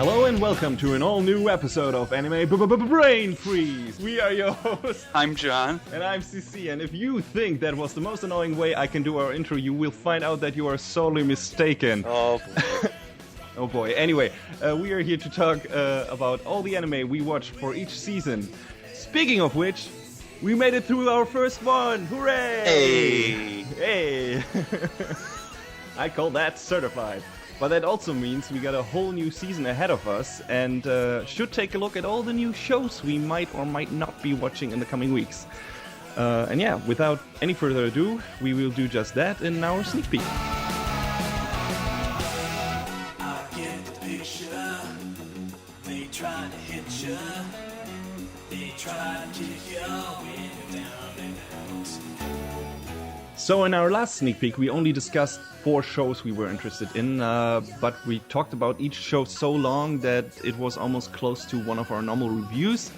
Hello and welcome to an all-new episode of Anime Brain Freeze. We are your hosts. I'm John. And I'm CC. And if you think that was the most annoying way I can do our intro, you will find out that you are sorely mistaken. Oh boy. Oh boy. Anyway, we are here to talk about all the anime we watched for each season. Speaking of which, we made it through our first one. Hooray! Hey! I call that certified. But that also means we got a whole new season ahead of us and should take a look at all the new shows we might or might not be watching in the coming weeks. And yeah, without any further ado, we will do just that in our sneak peek. I get the picture. They try to hit you. They try to kick your window down and out. So in our last sneak peek, we only discussed 4 shows we were interested in, but we talked about each show so long that it was almost close to one of our normal reviews.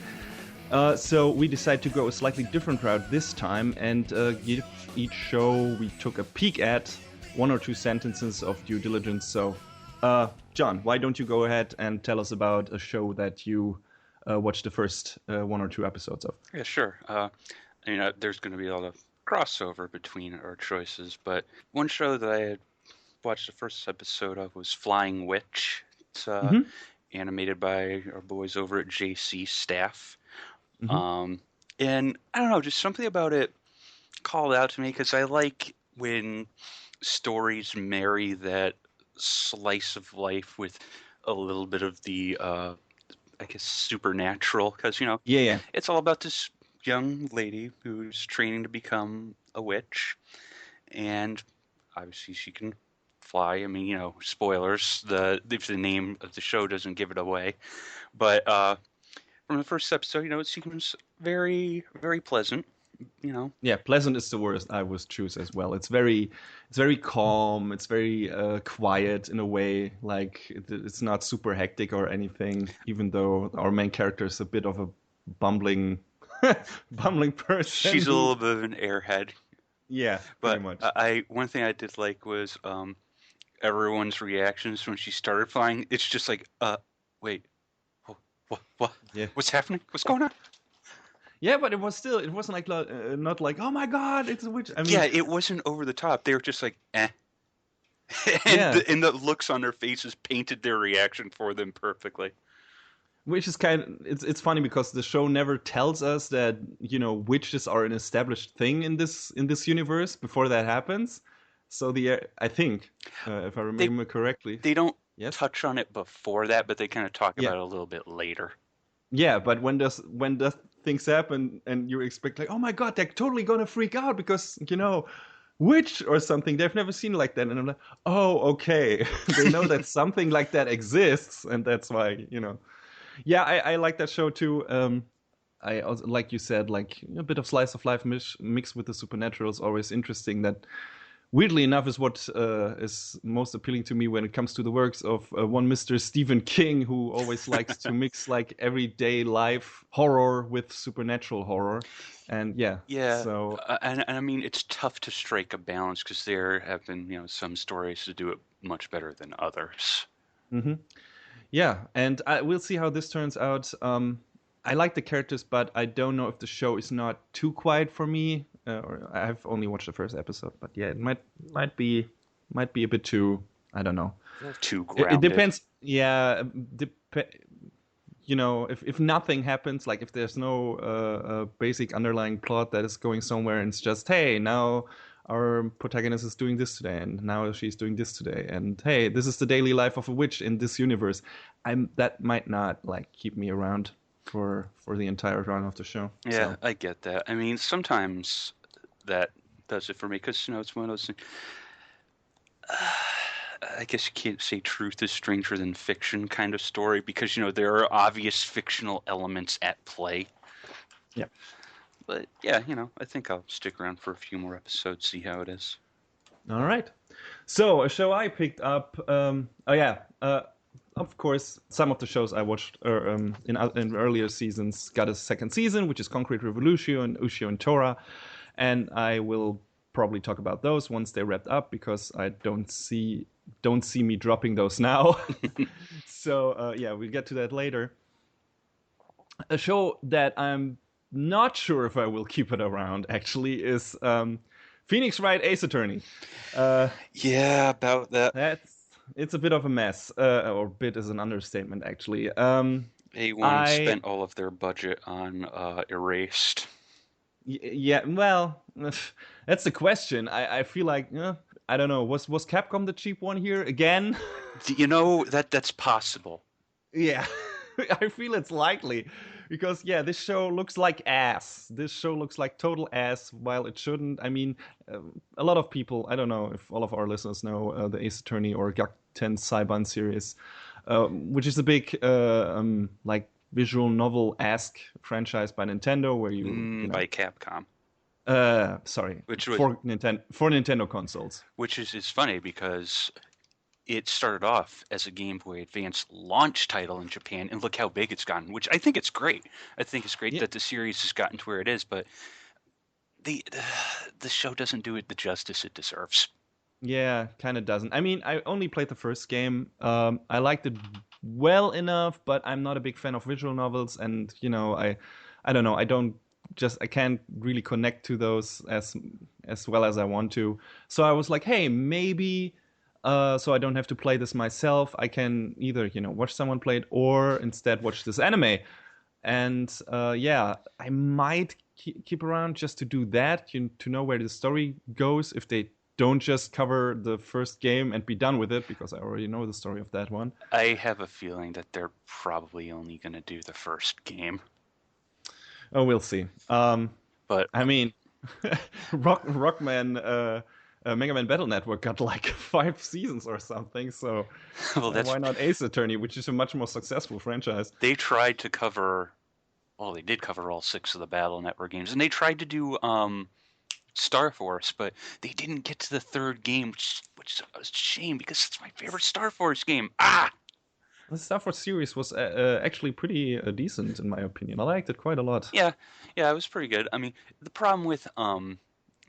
So we decided to go a slightly different route this time and give each show we took a peek at 1 or 2 sentences of due diligence. So, John, why don't you go ahead and tell us about a show that you watched the first 1 or 2 episodes of? Yeah, sure. There's going to be a lot of crossover between our choices, but one show that I had watched the first episode of was Flying Witch. It's animated by our boys over at JC Staff. And I don't know, just something about it called out to me because I like when stories marry that slice of life with a little bit of the supernatural, because it's all about this young lady who's training to become a witch, and obviously she can fly. I mean, spoilers, if the name of the show doesn't give it away, but from the first episode, it seems very, very pleasant. Yeah, pleasant is the word I would choose as well. It's very calm. It's very quiet in a way. Like it's not super hectic or anything. Even though our main character is a bit of a bumbling person. She's a little bit of an airhead. Yeah, but pretty much. One thing I did like was everyone's reactions when she started flying. It's just like, wait, what? Yeah. What's happening? What's going on? Yeah, but it wasn't like not like, oh my god, it's a witch. I mean, yeah, it wasn't over the top. They were just like, eh. And the looks on their faces painted their reaction for them perfectly. Which is it's funny because the show never tells us that witches are an established thing in this universe before that happens. So I think if I remember correctly, they don't touch on it before that, but they kind of talk about it a little bit later. Yeah, but when the things happen and you expect like, oh my god, they're totally gonna freak out because witch or something they've never seen like that, and I'm like, oh okay, they know that something like that exists, and that's why Yeah, I like that show too. I also, like you said, like a bit of slice of life mixed with the supernatural is always interesting. That, weirdly enough, is what is most appealing to me when it comes to the works of one Mr. Stephen King, who always likes to mix like everyday life horror with supernatural horror. And yeah. So and I mean, it's tough to strike a balance because there have been some stories to do it much better than others. Mm-hmm. Yeah, and we'll see how this turns out. I like the characters, but I don't know if the show is not too quiet for me. Or I've only watched the first episode, but yeah, it might be a bit too. I don't know. Too grounded. It depends. Yeah, if nothing happens, like if there's no basic underlying plot that is going somewhere, and it's just, hey, now our protagonist is doing this today, and now she's doing this today, and hey, this is the daily life of a witch in this universe. That might not like keep me around for the entire run of the show. Yeah, so. I get that. I mean, sometimes that does it for me because it's one of those things. I guess you can't say truth is stranger than fiction kind of story because there are obvious fictional elements at play. Yeah. But yeah, I think I'll stick around for a few more episodes, see how it is. All right. So a show I picked up. Of course, some of the shows I watched in earlier seasons got a second season, which is Concrete Revolution and Ushio and Tora, and I will probably talk about those once they're wrapped up, because I don't see me dropping those now. So yeah, we'll get to that later. A show that I'm not sure if I will keep it around actually is Phoenix Wright Ace Attorney. Yeah, about that. It's a bit of a mess, or bit is an understatement actually. A1 spent all of their budget on Erased. Yeah, well, that's the question. I feel like, I don't know. Was Capcom the cheap one here again? You know, that's possible. Yeah, I feel it's likely. Because, yeah, this show looks like ass. This show looks like total ass, while it shouldn't. I mean, a lot of people, I don't know if all of our listeners know the Ace Attorney or Gak-Ten Saiban series, which is a big, like, visual novel-esque franchise by Nintendo, where you know, by Capcom. Sorry, for Nintendo consoles. Which is funny because it started off as a Game Boy Advance launch title in Japan, and look how big it's gotten. Which I think it's great. I think it's great that the series has gotten to where it is, but the show doesn't do it the justice it deserves. Yeah, kind of doesn't. I mean, I only played the first game. I liked it well enough, but I'm not a big fan of visual novels, and you know, I don't know. I can't really connect to those as well as I want to. So I was like, hey, maybe. So I don't have to play this myself. I can either, watch someone play it or instead watch this anime. And yeah, I might keep around just to do that, to know where the story goes, if they don't just cover the first game and be done with it, because I already know the story of that one. I have a feeling that they're probably only going to do the first game. Oh, we'll see. But I mean, Rockman... Mega Man Battle Network got like 5 seasons or something, so why not Ace Attorney, which is a much more successful franchise? They tried to cover, they did cover all 6 of the Battle Network games, and they tried to do Star Force, but they didn't get to the 3rd game, which is a shame because it's my favorite Star Force game. The Star Force series was actually pretty decent in my opinion. I liked it quite a lot. Yeah, it was pretty good. I mean, the problem with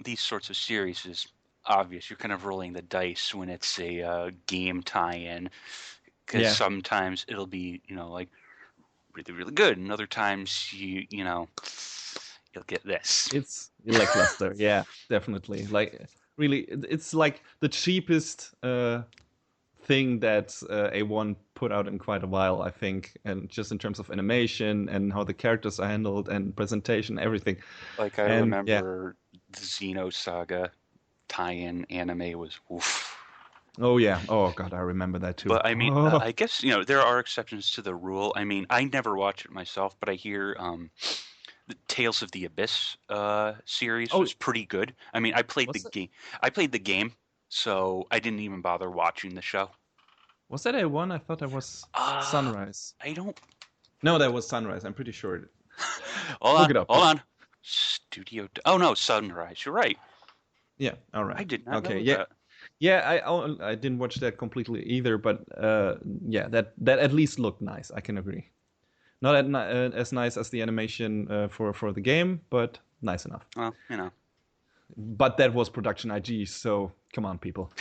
these sorts of series is obvious. You're kind of rolling the dice when it's a game tie-in, because sometimes it'll be like really, really good, and other times you'll get this. It's lackluster. Yeah, definitely. Like really, it's like the cheapest thing that A1 put out in quite a while, I think, and just in terms of animation and how the characters are handled and presentation, everything. Like I remember the Xenosaga tie-in anime was oof. Oh yeah. Oh god, I remember that too. But I mean, I guess there are exceptions to the rule. I mean, I never watch it myself, but I hear the Tales of the Abyss series was pretty good. I mean, I played the game, so I didn't even bother watching the show. Was that A1? I thought that was Sunrise. No, that was Sunrise. I'm pretty sure. Look it up. Hold on. Studio. Oh no, Sunrise. You're right. Yeah, all right. I did not know yeah. that. Yeah, I didn't watch that completely either, but yeah, that at least looked nice. I can agree. Not as nice as the animation for the game, but nice enough. Well, But that was Production IG, so come on, people.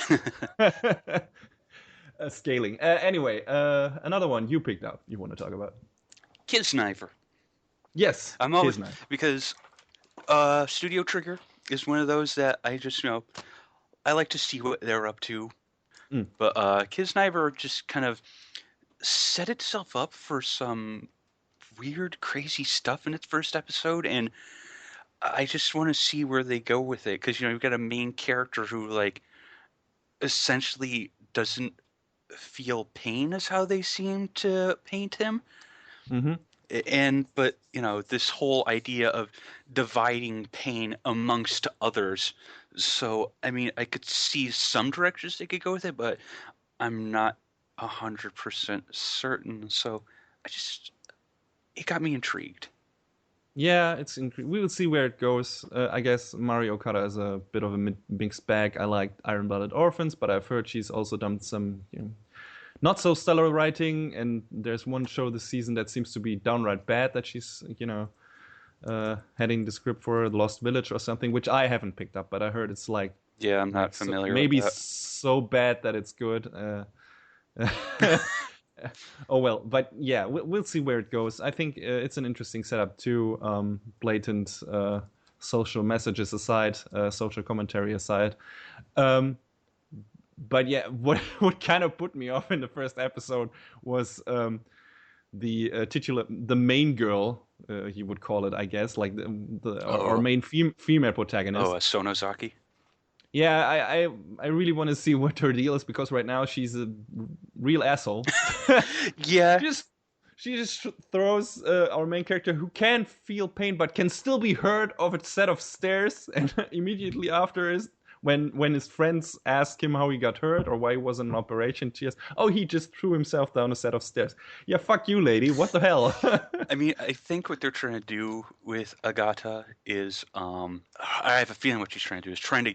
Scaling. Anyway, another one you picked up. You want to talk about? Kiznaiver. Yes, I'm always because Studio Trigger is one of those that I just I like to see what they're up to. But Kiznaiver just kind of set itself up for some weird, crazy stuff in its first episode, and I just want to see where they go with it, because you've got a main character who essentially doesn't feel pain, is how they seem to paint him. Mm-hmm. But this whole idea of dividing pain amongst others. So I mean, I could see some directions they could go with it, but I'm not 100% certain. So it got me intrigued. Yeah, we will see where it goes. I guess Mari Okada is a bit of a mixed bag. I liked Iron Blooded Orphans, but I've heard she's also done some not so stellar writing, and there's one show this season that seems to be downright bad that she's heading the script for The Lost Village or something, which I haven't picked up, but I heard it's like Yeah, I'm not familiar maybe with that. so bad that it's good. Oh well, but yeah, we'll see where it goes. I think it's an interesting setup too. Blatant social messages aside, social commentary aside. But yeah, what kind of put me off in the first episode was the main girl, you would call it, I guess, like our main female protagonist. Oh, Sonozaki? Yeah, I really want to see what her deal is, because right now she's a real asshole. Yeah. She just throws our main character, who can feel pain but can still be hurt, off a set of stairs, and immediately after is when his friends ask him how he got hurt or why he was in an operation, she says, "Oh, he just threw himself down a set of stairs." Yeah, fuck you, lady. What the hell? I mean, I think what they're trying to do with Agata is, I have a feeling what she's trying to do is trying to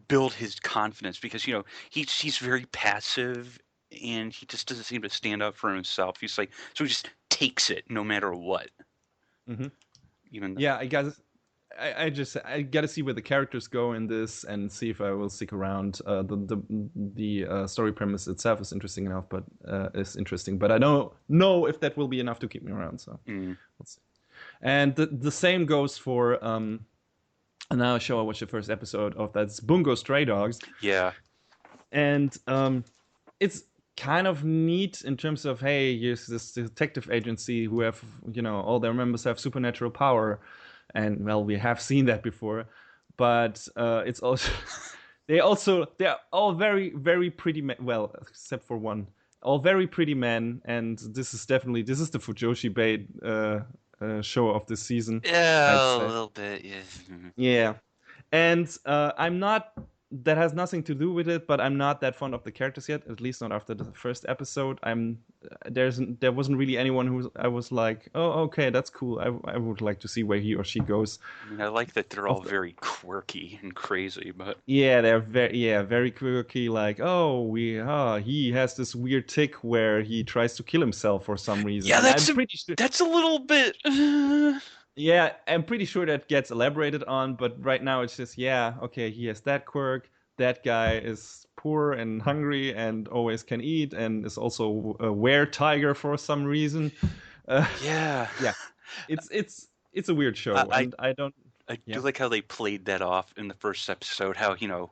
build his confidence, because, you know, he's very passive and he just doesn't seem to stand up for himself. He's like, so he just takes it no matter what. Mm-hmm. Even though, yeah, I guess. I gotta see where the characters go in this and see if I will stick around. The story premise itself is interesting enough, but I don't know if that will be enough to keep me around. So let's see. And the same goes for now a show I watched the first episode of, that's Bungou Stray Dogs. Yeah. And it's kind of neat in terms of, hey, here's this detective agency who have, you know, all their members have supernatural power. And well, we have seen that before, but it's also they're all very, very pretty men. Well, except for one, all very pretty men, and this is the Fujoshi bait show of this season. Yeah, a little bit. Yeah. Yeah, and I'm not. That has nothing to do with it, but I'm not that fond of the characters yet. At least not after the first episode. There wasn't really anyone who I was like, oh, okay, that's cool. I would like to see where he or she goes. I mean, I like that they're all very quirky and crazy, but yeah, they're very quirky. Like, he has this weird tick where he tries to kill himself for some reason. Yeah, that's a little bit. Yeah, I'm pretty sure that gets elaborated on, but right now it's just, yeah, okay, he has that quirk. That guy is poor and hungry and always can eat, and is also a were-tiger for some reason. Yeah. It's a weird show. I do like how they played that off in the first episode, how, you know,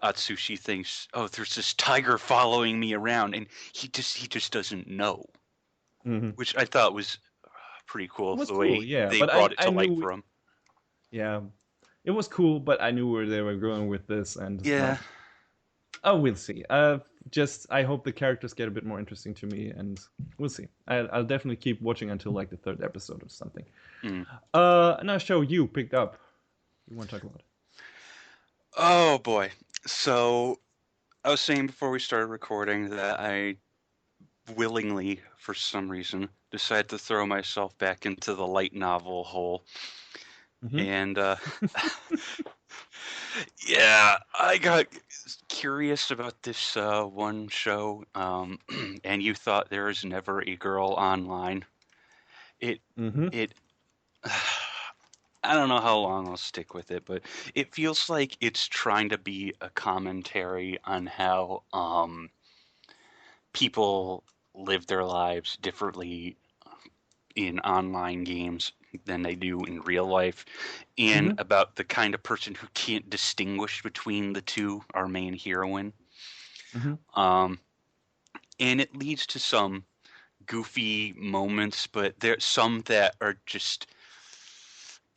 Atsushi thinks, oh, there's this tiger following me around, and he just doesn't know. Mm-hmm. Which I thought was pretty cool, the way they brought it to light for him. Yeah, it was cool, but I knew where they were going with this, and yeah. We'll see. I hope the characters get a bit more interesting to me, and we'll see. I'll definitely keep watching until like the third episode or something. Now, show you picked up. You want to talk about it? Oh boy! So I was saying before we started recording that I willingly, for some reason, decided to throw myself back into the light novel hole. Mm-hmm. And yeah, I got curious about this one show, and you thought there is never a girl online. I don't know how long I'll stick with it, but it feels like it's trying to be a commentary on how people live their lives differently in online games than they do in real life, and about the kind of person who can't distinguish between the two, our main heroine. And it leads to some goofy moments, but there's some that are just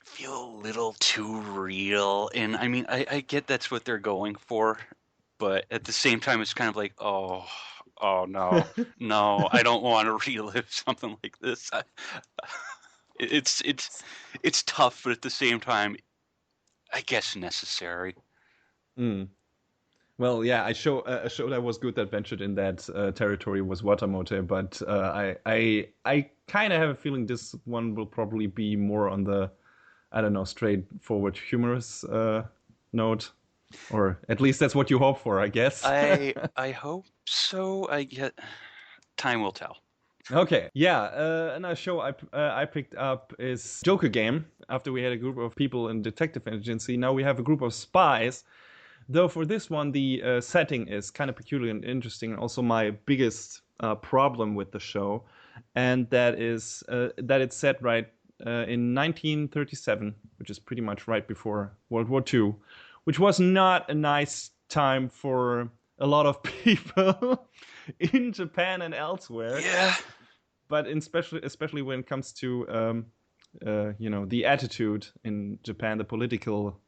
feel a little too real. And I mean, I get that's what they're going for, but at the same time, it's kind of like, oh no, no, I don't want to relive something like this. It's tough, but at the same time, I guess necessary. Well, yeah, a show that was good that ventured in that territory was Watamote, but I kind of have a feeling this one will probably be more on the, I don't know, straightforward humorous note. Or at least that's what you hope for, I guess. I hope so. Time will tell. Okay, yeah. Another show I picked up is Joker Game. after we had a group of people in detective agency, now we have a group of spies. Though for this one, the setting is kind of peculiar and interesting, and also my biggest problem with the show, and that is that it's set right in 1937, which is pretty much right before World War II, which was not a nice time for a lot of people in Japan and elsewhere. Yeah. But especially when it comes to the attitude in Japan, the political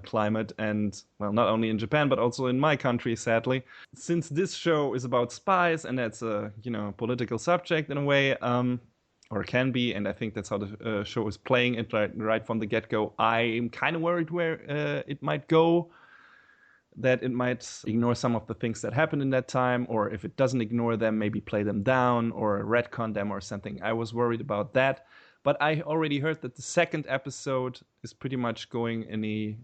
climate, and well, not only in Japan but also in my country, sadly. Since this show is about spies and that's a political subject in a way, or can be, and I think that's how the show is playing it right from the get-go, I'm kind of worried where it might go. That it might ignore some of the things that happened in that time, or if it doesn't ignore them, maybe play them down or retcon them or something. I was worried about that. But I already heard that the second episode is pretty much going in in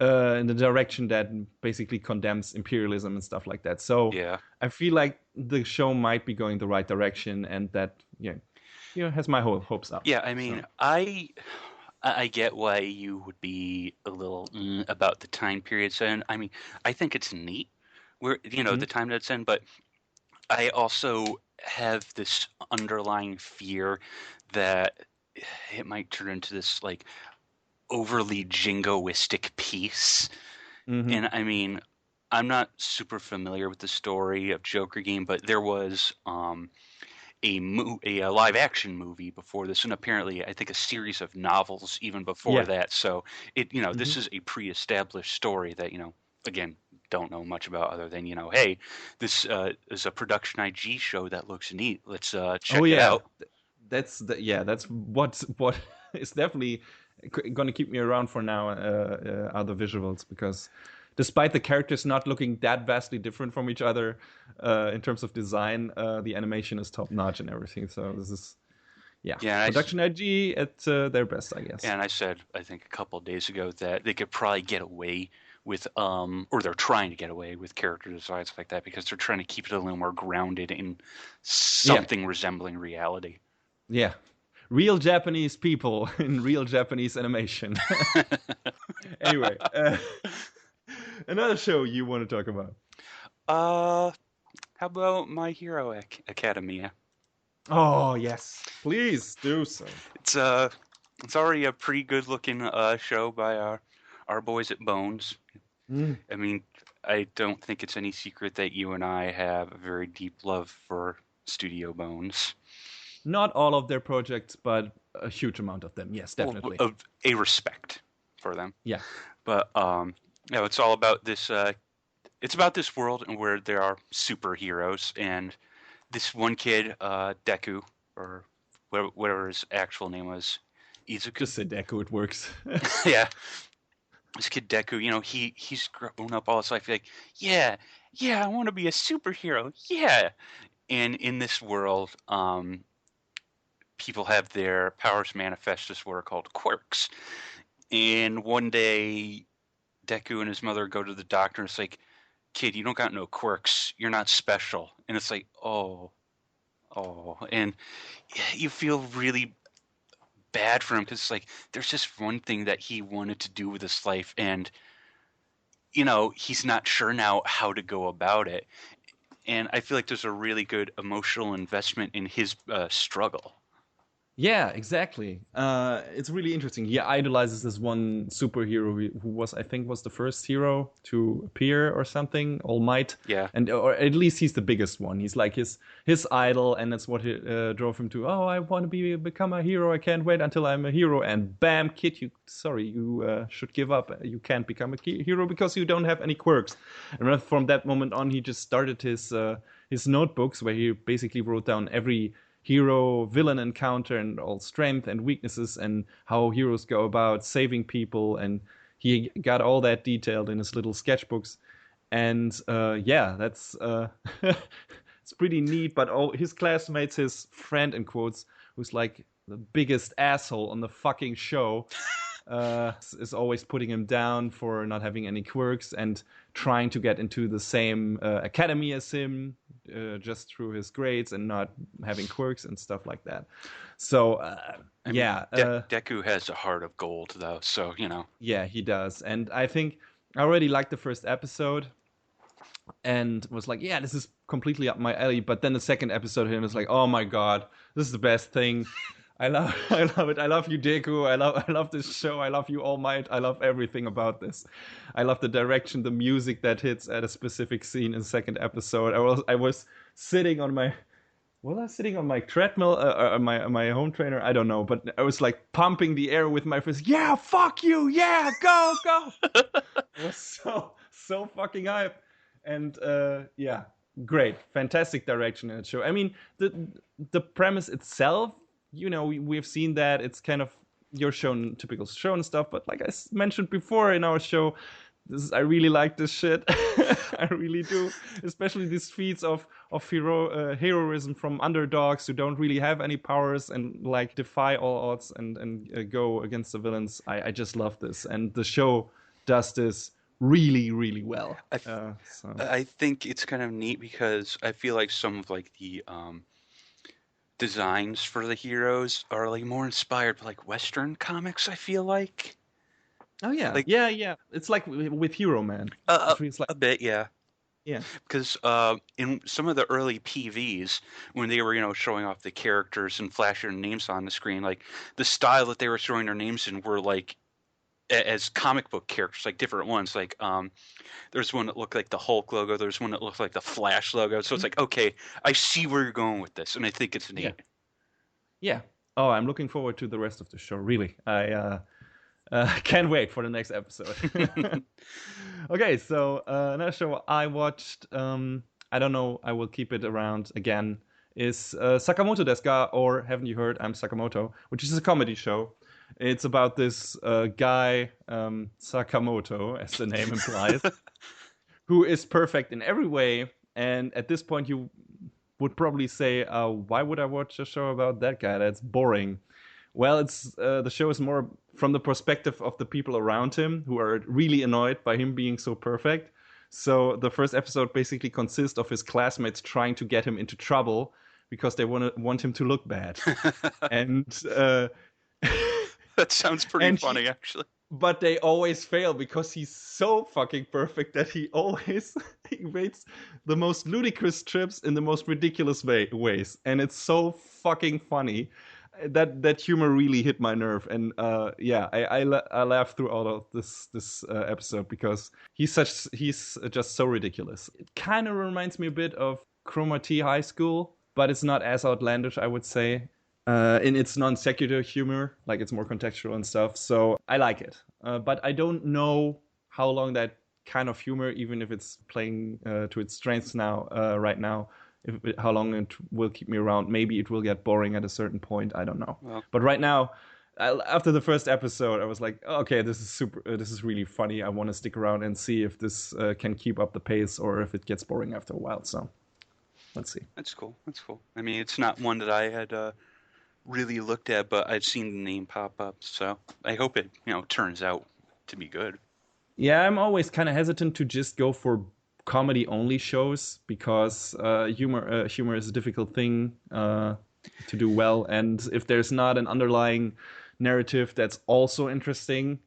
the direction that basically condemns imperialism and stuff like that. So Yeah. I feel like the show might be going the right direction, and that has my hopes up. Yeah, I mean, So. I get why you would be a little about the time periods, and I mean, I think it's neat where the time that's in, but I also have this underlying fear that it might turn into this like overly jingoistic piece. And I mean, I'm not super familiar with the story of Joker game, but there was a live action movie before this, and apparently I think a series of novels even before that. So this is a pre-established story that again, don't know much about other than hey, this is a production IG show that looks neat. Let's check it out. That's what is definitely going to keep me around for now. Are the visuals, because despite the characters not looking that vastly different from each other in terms of design, the animation is top notch and everything. So this is production IG at their best, I guess. And I said, I think a couple of days ago, that they could probably get away with or they're trying to get away with character designs like that because they're trying to keep it a little more grounded in something resembling reality. Yeah. Real Japanese people in real Japanese animation. Anyway, another show you want to talk about? How about My Hero Academia? Oh yes, please do so. It's already a pretty good looking show by our boys at Bones. I mean, I don't think it's any secret that you and I have a very deep love for Studio Bones. Not all of their projects, but a huge amount of them. Yes, definitely. Well, a respect for them. Yeah. But it's all about this. It's about this world where there are superheroes, and this one kid, Deku, or whatever his actual name was, Izuku. Just say Deku, it works. Yeah. This kid Deku, he's grown up all his life like, yeah, I want to be a superhero, yeah. And in this world, people have their powers manifest as what are called quirks. And one day, Deku and his mother go to the doctor and it's like, kid, you don't got no quirks. You're not special. And it's like, oh. And you feel really bad for him because like there's just one thing that he wanted to do with his life, and he's not sure now how to go about it. And I feel like there's a really good emotional investment in his struggle. Yeah, exactly. It's really interesting. He idolizes this one superhero who was the first hero to appear or something, All Might. Yeah. Or at least he's the biggest one. He's like his idol, and that's what drove him to, I want to become a hero. I can't wait until I'm a hero. And bam, kid, you should give up. You can't become a hero because you don't have any quirks. And from that moment on, he just started his notebooks where he basically wrote down every hero villain encounter and all strength and weaknesses and how heroes go about saving people, and he got all that detailed in his little sketchbooks. And that's it's pretty neat. But all his classmates, his friend in quotes, who's like the biggest asshole on the fucking show, is always putting him down for not having any quirks and trying to get into the same academy as him just through his grades and not having quirks and stuff like that. So, Deku has a heart of gold, though, so, Yeah, he does. And I think I already liked the first episode and was like, yeah, this is completely up my alley. But then the second episode him is like, oh my god, this is the best thing. I love it. I love you, Deku. I love this show. I love you, All Might. I love everything about this. I love the direction, the music that hits at a specific scene in the second episode. I was sitting on my treadmill, my home trainer? I don't know, but I was like pumping the air with my fist. Yeah, fuck you. Yeah, go. It was so fucking hype. And yeah, great, fantastic direction in the show. I mean, the premise itself, we've seen that it's kind of your typical shonen stuff, but like I mentioned before in our show, I really like this shit. I really do, especially these feats of heroism from underdogs who don't really have any powers and like defy all odds and go against the villains. I just love this, and the show does this really, really well. I think it's kind of neat because I feel like some of like the designs for the heroes are like more inspired by like Western comics, I feel like. Oh yeah, yeah. It's like with Hero Man. It's like a bit, yeah. Yeah. Because in some of the early PVs, when they were, showing off the characters and flashing their names on the screen, like the style that they were showing their names in were like as comic book characters, like different ones. Like there's one that looked like the Hulk logo. There's one that looked like the Flash logo. So it's like, okay, I see where you're going with this, and I think it's neat. Yeah. Oh, I'm looking forward to the rest of the show. Really, I can't wait for the next episode. Okay, so another show I watched. I don't know. I will keep it around again. Is Sakamoto desu ka, or haven't you heard? I'm Sakamoto, which is a comedy show. It's about this guy, Sakamoto, as the name implies, who is perfect in every way. And at this point, you would probably say, why would I watch a show about that guy? That's boring. Well, it's the show is more from the perspective of the people around him who are really annoyed by him being so perfect. So the first episode basically consists of his classmates trying to get him into trouble because they want him to look bad. And that sounds pretty funny, actually. But they always fail because he's so fucking perfect that he always evades the most ludicrous trips in the most ridiculous ways. And it's so fucking funny. That humor really hit my nerve, and I laughed through all of this episode because he's just so ridiculous. It kind of reminds me a bit of Chroma T High School, but it's not as outlandish, I would say, in its non sequitur humor. Like, it's more contextual and stuff. So I like it, but I don't know how long that kind of humor, even if it's playing to its strengths now, right now. How long it will keep me around. Maybe it will get boring at a certain point. I don't know. Well, but right now, after the first episode, I was like, okay, this is super. This is really funny. I want to stick around and see if this can keep up the pace or if it gets boring after a while. So let's see. That's cool. I mean, it's not one that I had really looked at, but I've seen the name pop up. So I hope it turns out to be good. Yeah, I'm always kind of hesitant to just go for comedy only shows because humor is a difficult thing to do well, and if there's not an underlying narrative that's also interesting,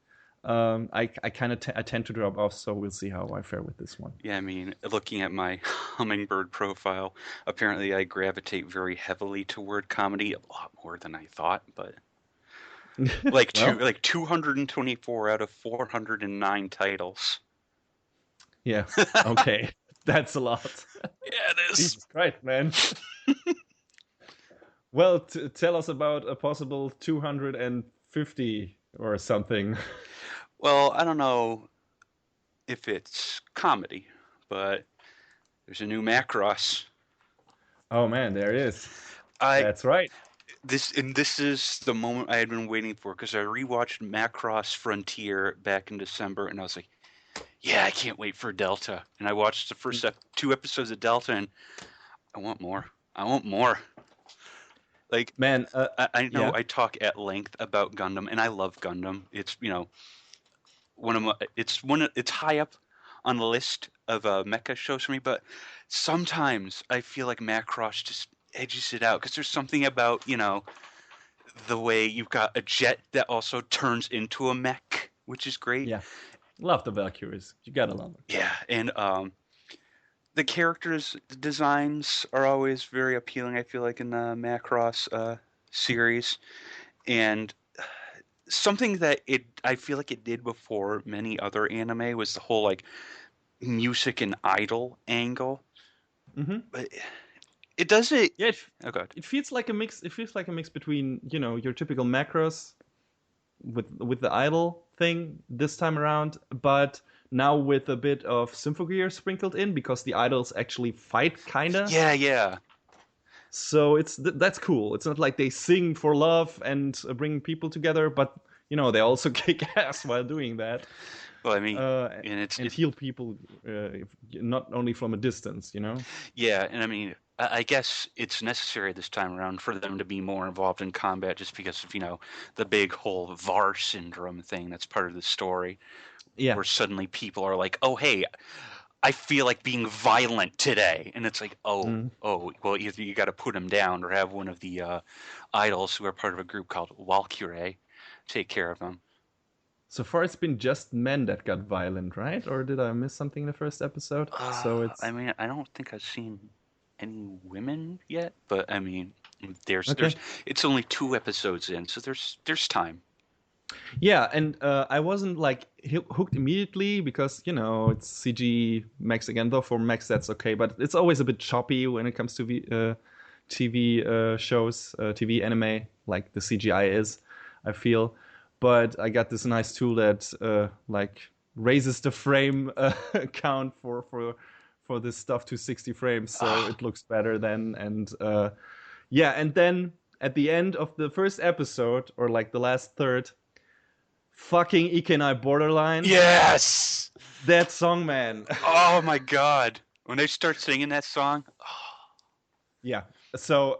I tend to drop off. So we'll see how I fare with this one. Yeah, I mean, looking at my Hummingbird profile, apparently I gravitate very heavily toward comedy, a lot more than I thought, but like 224 out of 409 titles. Yeah. Okay. That's a lot. Yeah, it is. Jesus Christ, man. Well, tell us about a possible 250 or something. Well, I don't know if it's comedy, but there's a new Macross. Oh man, there it is. That's right. This is the moment I had been waiting for, because I rewatched Macross Frontier back in December, and I was like, yeah, I can't wait for Delta. And I watched the first 2 episodes of Delta, and I want more. Like, Man, I know yeah. I talk at length about Gundam, and I love Gundam. It's it's high up on the list of mecha shows for me. But sometimes I feel like Macross just edges it out because there's something about the way you've got a jet that also turns into a mech, which is great. Yeah. Love the Valkyries. You gotta love them. Yeah, and the characters' designs are always very appealing. I feel like in the Macross series, and something that I feel like it did before many other anime was the whole like music and idol angle. Mm-hmm. But it does it. Yeah, Oh god. it feels like a mix. It feels like a mix between your typical Macross with the idol thing this time around, but now with a bit of Symphogear sprinkled in because the idols actually fight, kinda. Yeah. So that's cool. It's not like they sing for love and bring people together, but they also kick ass while doing that. Well, I mean, and it's heal people, not only from a distance. Yeah, and I mean, I guess it's necessary this time around for them to be more involved in combat, just because of the big whole VAR syndrome thing that's part of the story. Yeah. Where suddenly people are like, "Oh, hey, I feel like being violent today," and it's like, "Oh, well, either you got to put them down or have one of the idols who are part of a group called Walkure take care of them." So far, it's been just men that got violent, right? Or did I miss something in the first episode? I mean, I don't think I've seen any women yet, but I mean, there's it's only 2 episodes in, so there's time. Yeah, and I wasn't like hooked immediately because it's CG Max again. Though for Max that's okay, but it's always a bit choppy when it comes to TV shows, TV anime, like the CGI is. I feel, but I got this nice tool that like raises the frame count for this stuff to 60 frames, so it looks better then. And yeah, and then at the end of the first episode, or like the last third, fucking Ikenai Borderline. Yes! That song, man. Oh my god. When they start singing that song. Yeah. So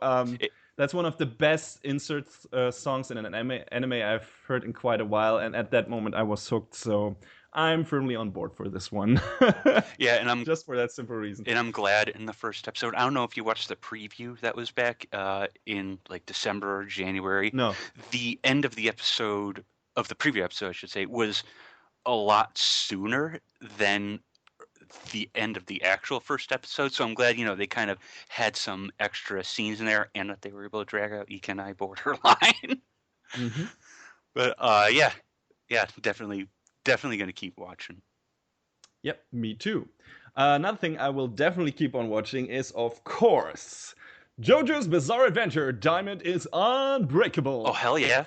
that's one of the best insert songs in an anime I've heard in quite a while. And at that moment I was hooked. So I'm firmly on board for this one. Yeah, and I'm just for that simple reason. And I'm glad in the first episode. I don't know if you watched the preview that was back in like December or January. No. The end of the episode, of the preview episode, I should say, was a lot sooner than the end of the actual first episode. So I'm glad, they kind of had some extra scenes in there and that they were able to drag out Ikenai Borderline. Mm-hmm. But yeah, definitely going to keep watching. Yep, me too. Another thing I will definitely keep on watching is, of course, JoJo's Bizarre Adventure Diamond is Unbreakable. Oh, hell yeah.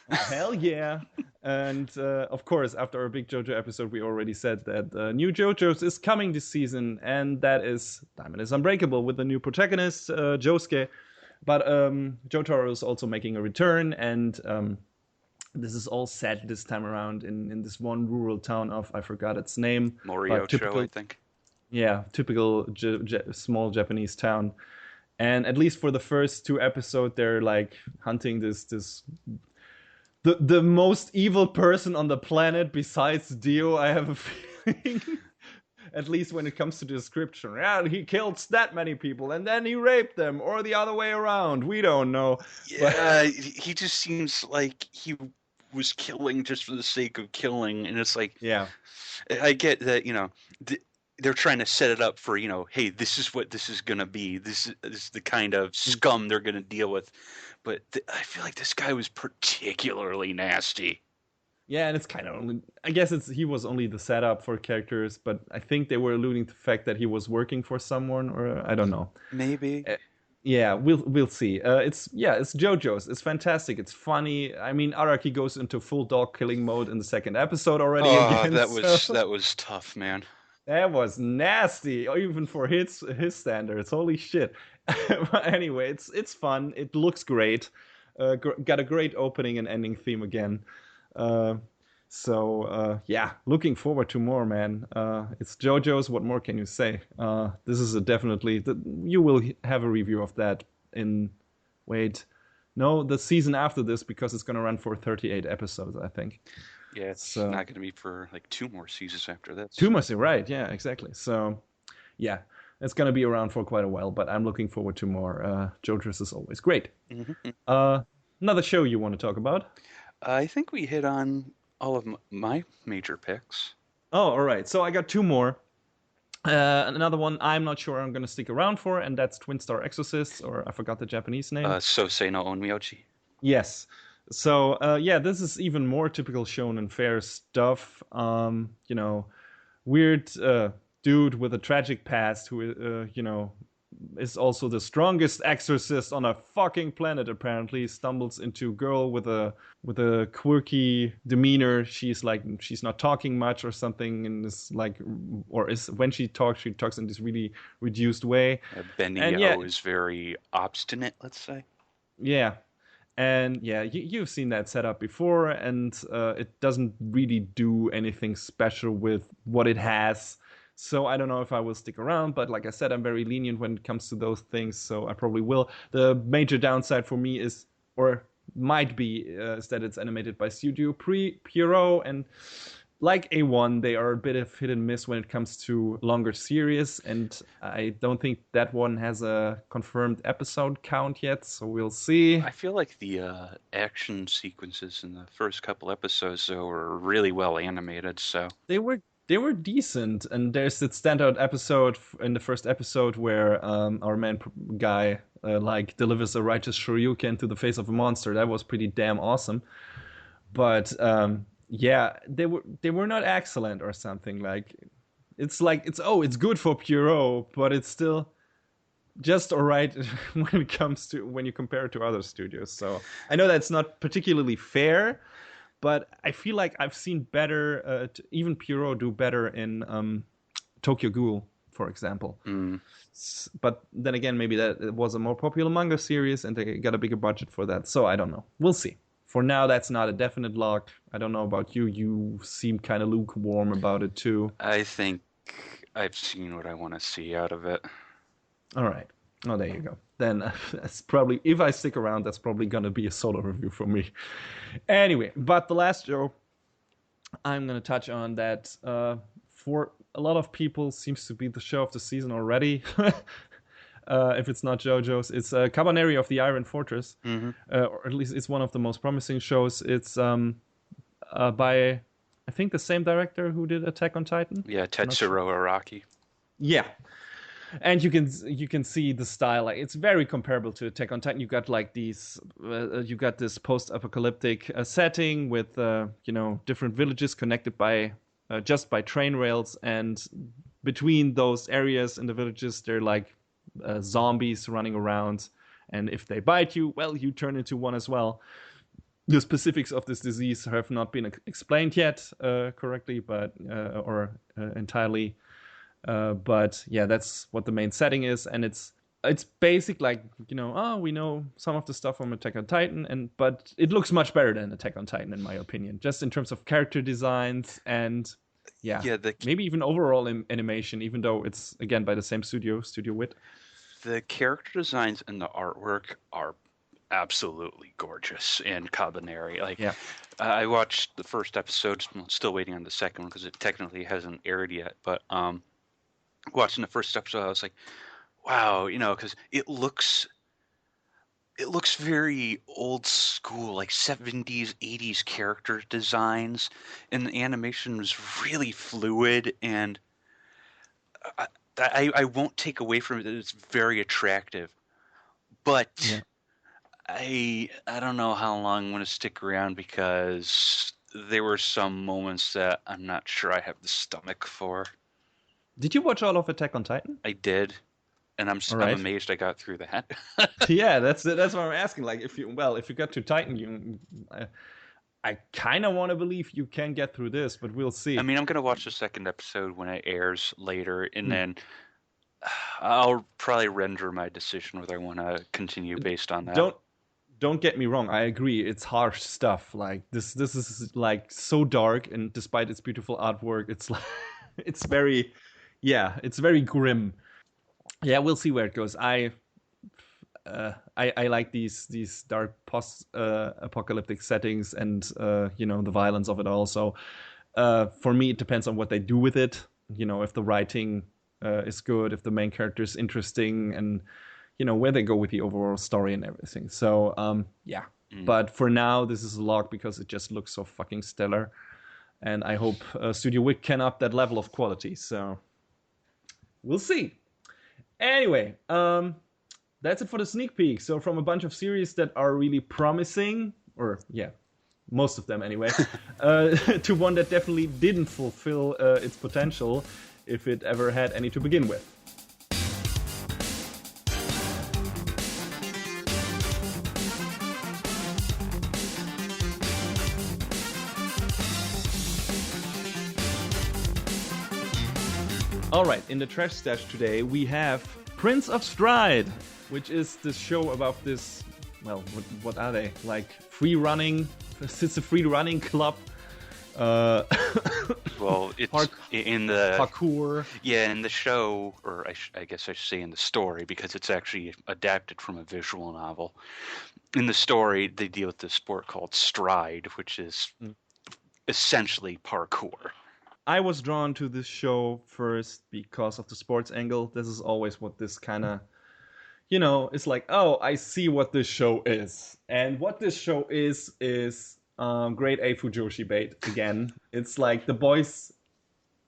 Hell yeah. And of course, after our big JoJo episode, we already said that new JoJo's is coming this season, and that is Diamond is Unbreakable with the new protagonist, Josuke. But Jotaro is also making a return, and this is all set this time around in this one rural town of, I forgot its name. Moriocho, I think. Yeah, typical small Japanese town. And at least for the first 2 episodes, they're like hunting this the most evil person on the planet besides Dio, I have a feeling. At least when it comes to the description. Yeah, he killed that many people and then he raped them, or the other way around. We don't know. Yeah, he just seems like he was killing just for the sake of killing. And it's like, yeah, I get that, they're trying to set it up for, hey, this is what this is going to be. This is the kind of scum they're going to deal with. But I feel like this guy was particularly nasty. Yeah, and it's kind of only, I guess he was only the setup for characters, but I think they were alluding to the fact that he was working for someone, or I don't know. Maybe. Yeah, we'll see. It's JoJo's. It's fantastic. It's funny. I mean, Araki goes into full dog killing mode in the second episode already. Again, that was tough, man. That was nasty, even for his standards. Holy shit! Anyway, it's fun. It looks great. Got a great opening and ending theme again. So yeah, looking forward to more, man. It's JoJo's. What more can you say? This is definitely you will have a review of that in Wait, no, the season after this, because it's going to run for 38 episodes, I think. Yeah, it's not going to be for like 2 more seasons after this. 2 more seasons, right? Yeah, exactly. So, yeah, it's going to be around for quite a while, but I'm looking forward to more. Jojo's is always great. Another show you want to talk about? I think we hit on all of my major picks. Oh, all right. So I got 2 more. Another one I'm not sure I'm going to stick around for, and that's Twin Star Exorcists, or I forgot the Japanese name. Sosei no Onmyoji. Yes. So, this is even more typical shonen fare stuff. Weird dude with a tragic past who, is also the strongest exorcist on a fucking planet, apparently, stumbles into a girl with a quirky demeanor. She's not talking much or something, and when she talks in this really reduced way. Benio is very obstinate, let's say. Yeah. And you've seen that setup before, and it doesn't really do anything special with what it has. So I don't know if I will stick around, but like I said, I'm very lenient when it comes to those things, so I probably will. The major downside for me is, or might be, is that it's animated by Studio Pierrot, and like A1, they are a bit of hit and miss when it comes to longer series, and I don't think that one has a confirmed episode count yet, so we'll see. I feel like the action sequences in the first couple episodes, though, were really well animated, so... They were decent, and there's that standout episode in the first episode where our main guy delivers a righteous shoryuken to the face of a monster. That was pretty damn awesome. But they were not excellent or something. It's good for Pierrot, but it's still just alright when you compare it to other studios. So I know that's not particularly fair. But I feel like I've seen better, even Pierrot do better in Tokyo Ghoul, for example. But then again, maybe that it was a more popular manga series and they got a bigger budget for that. So I don't know. We'll see. For now, that's not a definite lock. I don't know about you. You seem kind of lukewarm about it too. I think I've seen what I want to see out of it. All right. Oh, there you go. Then that's probably, if I stick around, that's probably going to be a solo review for me. Anyway, but the last show I'm going to touch on that for a lot of people seems to be the show of the season already. If it's not Jojo's, it's Kabaneri of the Iron Fortress. Or at least it's one of the most promising shows. It's by, I think, the same director who did Attack on Titan. Yeah, Tetsuro Araki. Yeah. And you can see the style. It's very comparable to Attack on Titan. You got these, you got this post-apocalyptic setting with different villages connected by just by train rails, and between those areas and the villages, they're zombies running around, and if they bite you, well, you turn into one as well. The specifics of this disease have not been explained yet correctly, but or entirely. But yeah, that's what the main setting is, and it's basic, we know some of the stuff from Attack on Titan, but it looks much better than Attack on Titan in my opinion, just in terms of character designs and maybe even overall animation, even though it's again by the same Studio Wit. The character designs and the artwork are absolutely gorgeous in Kabaneri. I watched the first episode, still waiting on the second one because it technically hasn't aired yet, but watching the first episode, I was like, wow, because it looks very old school, like 70s, 80s character designs, and the animation was really fluid, and I won't take away from it that it's very attractive, but I don't know how long I'm going to stick around because there were some moments that I'm not sure I have the stomach for. Did you watch all of Attack on Titan? I did, and I'm amazed I got through that. Yeah, that's what I'm asking. If you got to Titan, I kind of want to believe you can get through this, but we'll see. I mean, I'm going to watch the second episode when it airs later, and then I'll probably render my decision whether I want to continue based on that. Don't get me wrong. I agree. It's harsh stuff. This is so dark, and despite its beautiful artwork, it's very grim. Yeah, we'll see where it goes. I like these dark post apocalyptic settings and the violence of it all. So for me, it depends on what they do with it. If the writing is good, if the main character is interesting, and where they go with the overall story and everything. So yeah. But for now, this is a lock because it just looks so fucking stellar, and I hope Studio Wick can up that level of quality. So we'll see. Anyway, that's it for the sneak peek. So from a bunch of series that are really promising, or yeah, most of them anyway, to one that definitely didn't fulfill its potential, if it ever had any to begin with. All right, in the trash stash today, we have Prince of Stride, which is this show about this, well, what are they? Like free running? It's a free running club. Well, it's in the parkour. Yeah, in the show, or I guess I should say in the story, because it's actually adapted from a visual novel. In the story, they deal with this sport called Stride, which is essentially parkour. I was drawn to this show first because of the sports angle. This is always what this kind of, it's like, oh, I see what this show is. And what this show is grade A Fujoshi bait again. It's like the boys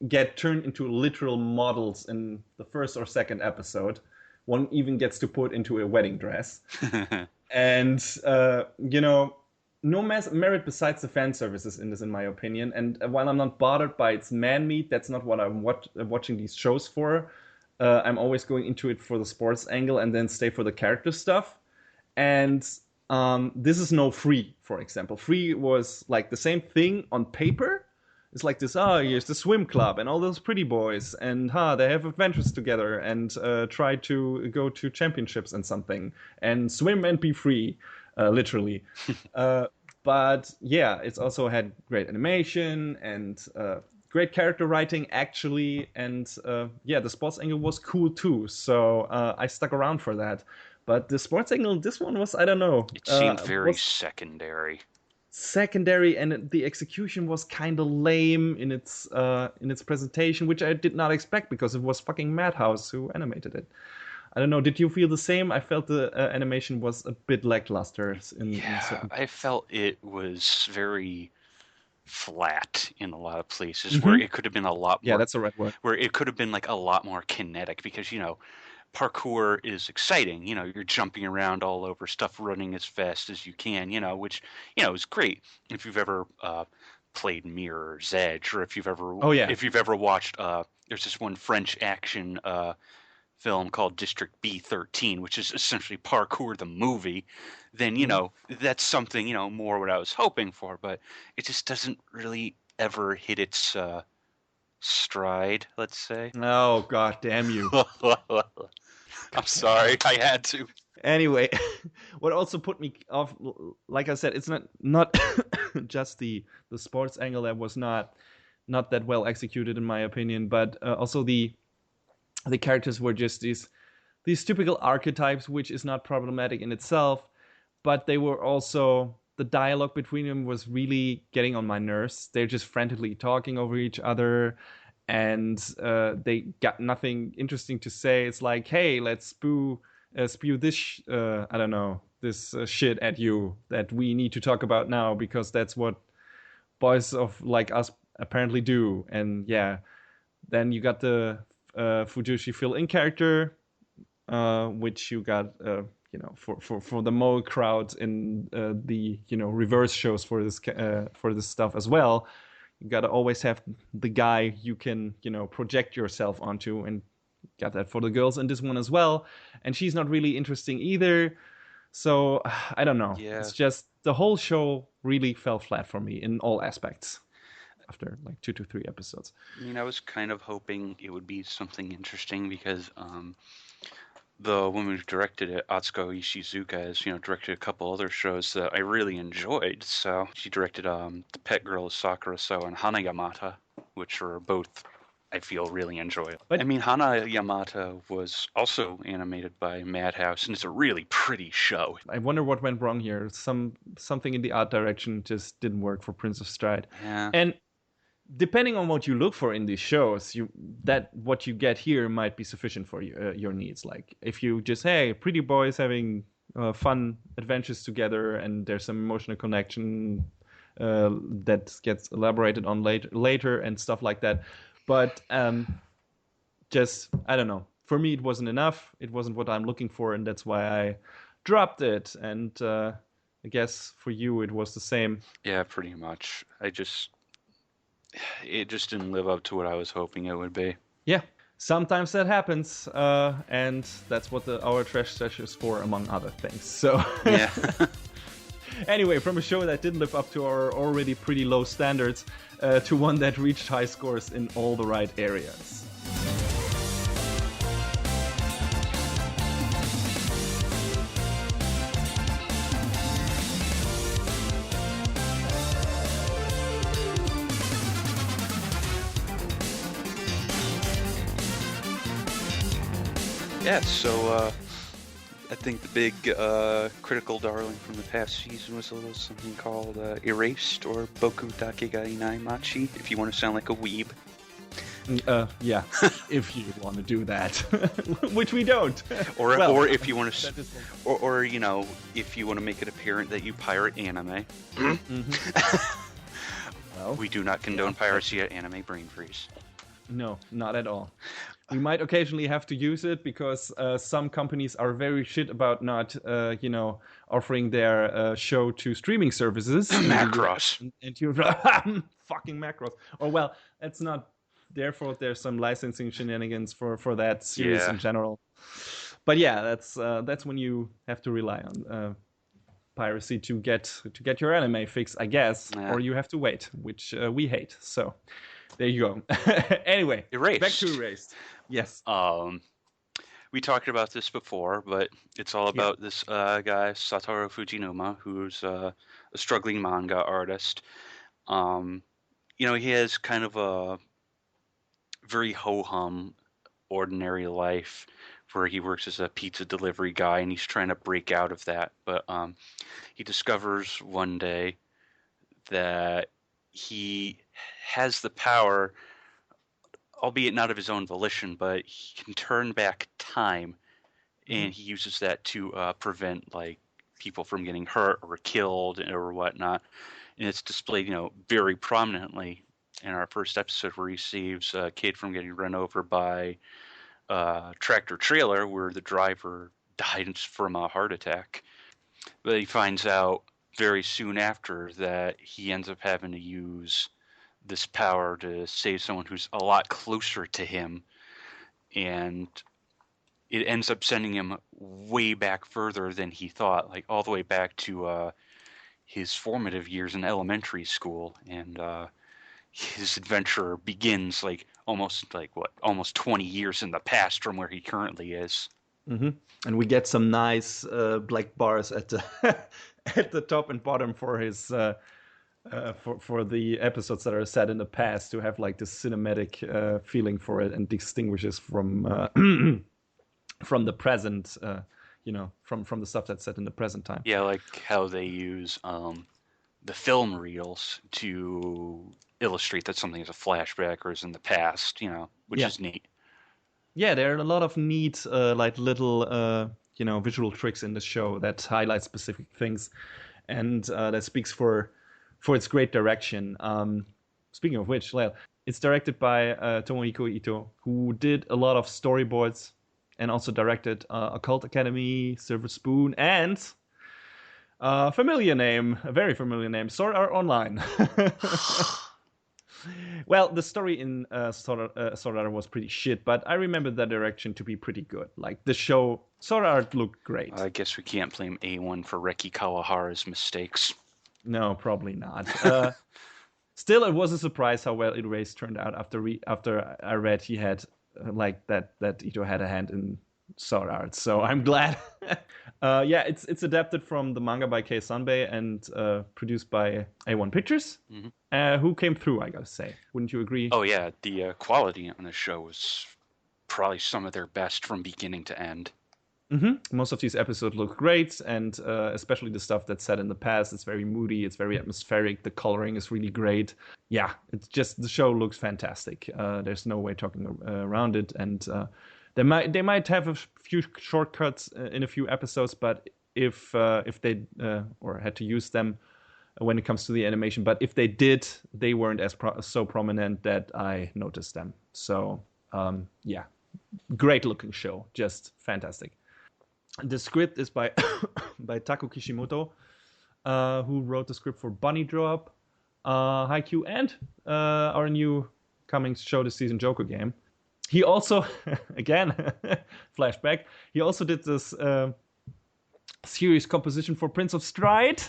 get turned into literal models in the first or second episode. One even gets to put into a wedding dress. And, no merit besides the fan services in this, in my opinion. And while I'm not bothered by its man meat, that's not what I'm watching these shows for. I'm always going into it for the sports angle and then stay for the character stuff. And this is no Free, for example. Free was like the same thing on paper. It's like this, here's the swim club and all those pretty boys. And they have adventures together and try to go to championships and something. And swim and be free. Literally. But yeah, it's also had great animation and great character writing, actually. And the sports angle was cool too. So I stuck around for that. But the sports angle, this one was, I don't know. It seemed very secondary. Secondary, and the execution was kind of lame in its presentation, which I did not expect because it was fucking Madhouse who animated it. I don't know. Did you feel the same? I felt the animation was a bit lackluster. I felt it was very flat in a lot of places where it could have been a lot more. Yeah, that's the right word. Where it could have been like a lot more kinetic because, parkour is exciting. You're jumping around all over stuff, running as fast as you can, which, is great. If you've ever played Mirror's Edge or if you've ever watched, there's this one French action film called District B13, which is essentially parkour the movie, then, that's something, more what I was hoping for, but it just doesn't really ever hit its stride, let's say. Oh, god damn you. I'm sorry, I had to. Anyway, what also put me off, like I said, it's not just the sports angle that was not that well executed in my opinion, but also the characters were just these typical archetypes, which is not problematic in itself, but they were also, the dialogue between them was really getting on my nerves. They're just frantically talking over each other, and they got nothing interesting to say. It's like, hey, let's spew this, I don't know, this shit at you that we need to talk about now because that's what boys of like us apparently do. And yeah, then you got the Fujoshi fill-in character, which you got, for the mole crowd in the reverse shows for this stuff as well. You gotta always have the guy you can project yourself onto, and got that for the girls in this one as well. And she's not really interesting either. So I don't know. Yeah. It's just the whole show really fell flat for me in all aspects. After like 2 to 3 episodes. I was kind of hoping it would be something interesting because the woman who directed it, Atsuko Ishizuka, has directed a couple other shows that I really enjoyed. So she directed The Pet Girl of Sakura So and Hanagamata, which were both I feel really enjoyable. But- I mean, Hana Yamata was also animated by Madhouse, and it's a really pretty show. I wonder what went wrong here. Something in the art direction just didn't work for Prince of Stride. Yeah. And depending on what you look for in these shows, what you get here might be sufficient for your needs. Like if you just, hey, pretty boys having fun adventures together, and there's some emotional connection that gets elaborated on later and stuff like that. But just, I don't know. For me, it wasn't enough. It wasn't what I'm looking for, and that's why I dropped it. And I guess for you, it was the same. Yeah, pretty much. It just didn't live up to what I was hoping it would be. Yeah, sometimes that happens, and that's what our trash sesh is for, among other things. So Yeah. anyway, from a show that didn't live up to our already pretty low standards to one that reached high scores in all the right areas. Yeah, so I think the big critical darling from the past season was a little something called Erased, or Boku Dakegai Nai Machi, if you want to sound like a weeb. Yeah, if you want to do that, which we don't. Or if you want to, that is- or you know, if you want to make it apparent that you pirate anime. Well, We do not condone piracy at Anime Brain Freeze. no, not at all. We might occasionally have to use it because some companies are very shit about not, offering their show to streaming services. Macross. And you fucking Macross. Or well, that's not their fault. There's some licensing shenanigans for that series Yeah. in general. But yeah, that's when you have to rely on piracy to get your anime fix, I guess, Yeah. or you have to wait, which we hate. So there you go. Anyway, Erased. back to Erased. Yes. We talked about this before, but it's all about this guy, Satoru Fujinuma, who's a struggling manga artist. He has kind of a very ho-hum, ordinary life where he works as a pizza delivery guy, and he's trying to break out of that. But he discovers one day that he has the power, albeit not of his own volition, but he can turn back time, and he uses that to prevent like people from getting hurt or killed or whatnot. And it's displayed, very prominently in our first episode, where he saves a kid from getting run over by a tractor trailer, where the driver died from a heart attack. But he finds out very soon after that he ends up having to use this power to save someone who's a lot closer to him, and it ends up sending him way back further than he thought, like all the way back to his formative years in elementary school. And his adventure begins almost 20 years in the past from where he currently is. Mm-hmm. And we get some nice black bars at the at the top and bottom for his for the episodes that are set in the past, to have like this cinematic feeling for it, and distinguishes from from the present, from the stuff that's set in the present time. Yeah, like how they use the film reels to illustrate that something is a flashback or is in the past, which is neat. Yeah, there are a lot of neat, little, visual tricks in the show that highlight specific things, and that speaks for its great direction. Speaking of which, it's directed by Tomohiko Ito, who did a lot of storyboards and also directed Occult Academy, Silver Spoon, and a very familiar name, Sword Art Online. Well, the story in Sword Art was pretty shit, but I remember that direction to be pretty good. Like, the show, Sword Art looked great. I guess we can't blame A1 for Reki Kawahara's mistakes. No, probably not. Still, it was a surprise how well Erased turned out after I read he had, that Ito had a hand in sword art. So I'm glad. Yeah, it's adapted from the manga by Kei Sanbei and produced by A1 Pictures, who came through, I gotta say. Wouldn't you agree? Oh yeah, the quality on the show was probably some of their best from beginning to end. Most of these episodes look great, and especially the stuff that's set in the past. It's very moody, it's very atmospheric, the coloring is really great. Yeah, it's just, the show looks fantastic. There's no way talking around it, and they might have a few shortcuts in a few episodes, but if they or had to use them when it comes to the animation, but if they did, they weren't as so prominent that I noticed them. So yeah, great looking show, just fantastic. The script is by by Taku Kishimoto, who wrote the script for Bunny Drop, Haikyuu, and our new coming show this season, Jojo game. He also, again, flashback, he also did this series composition for Prince of Stride,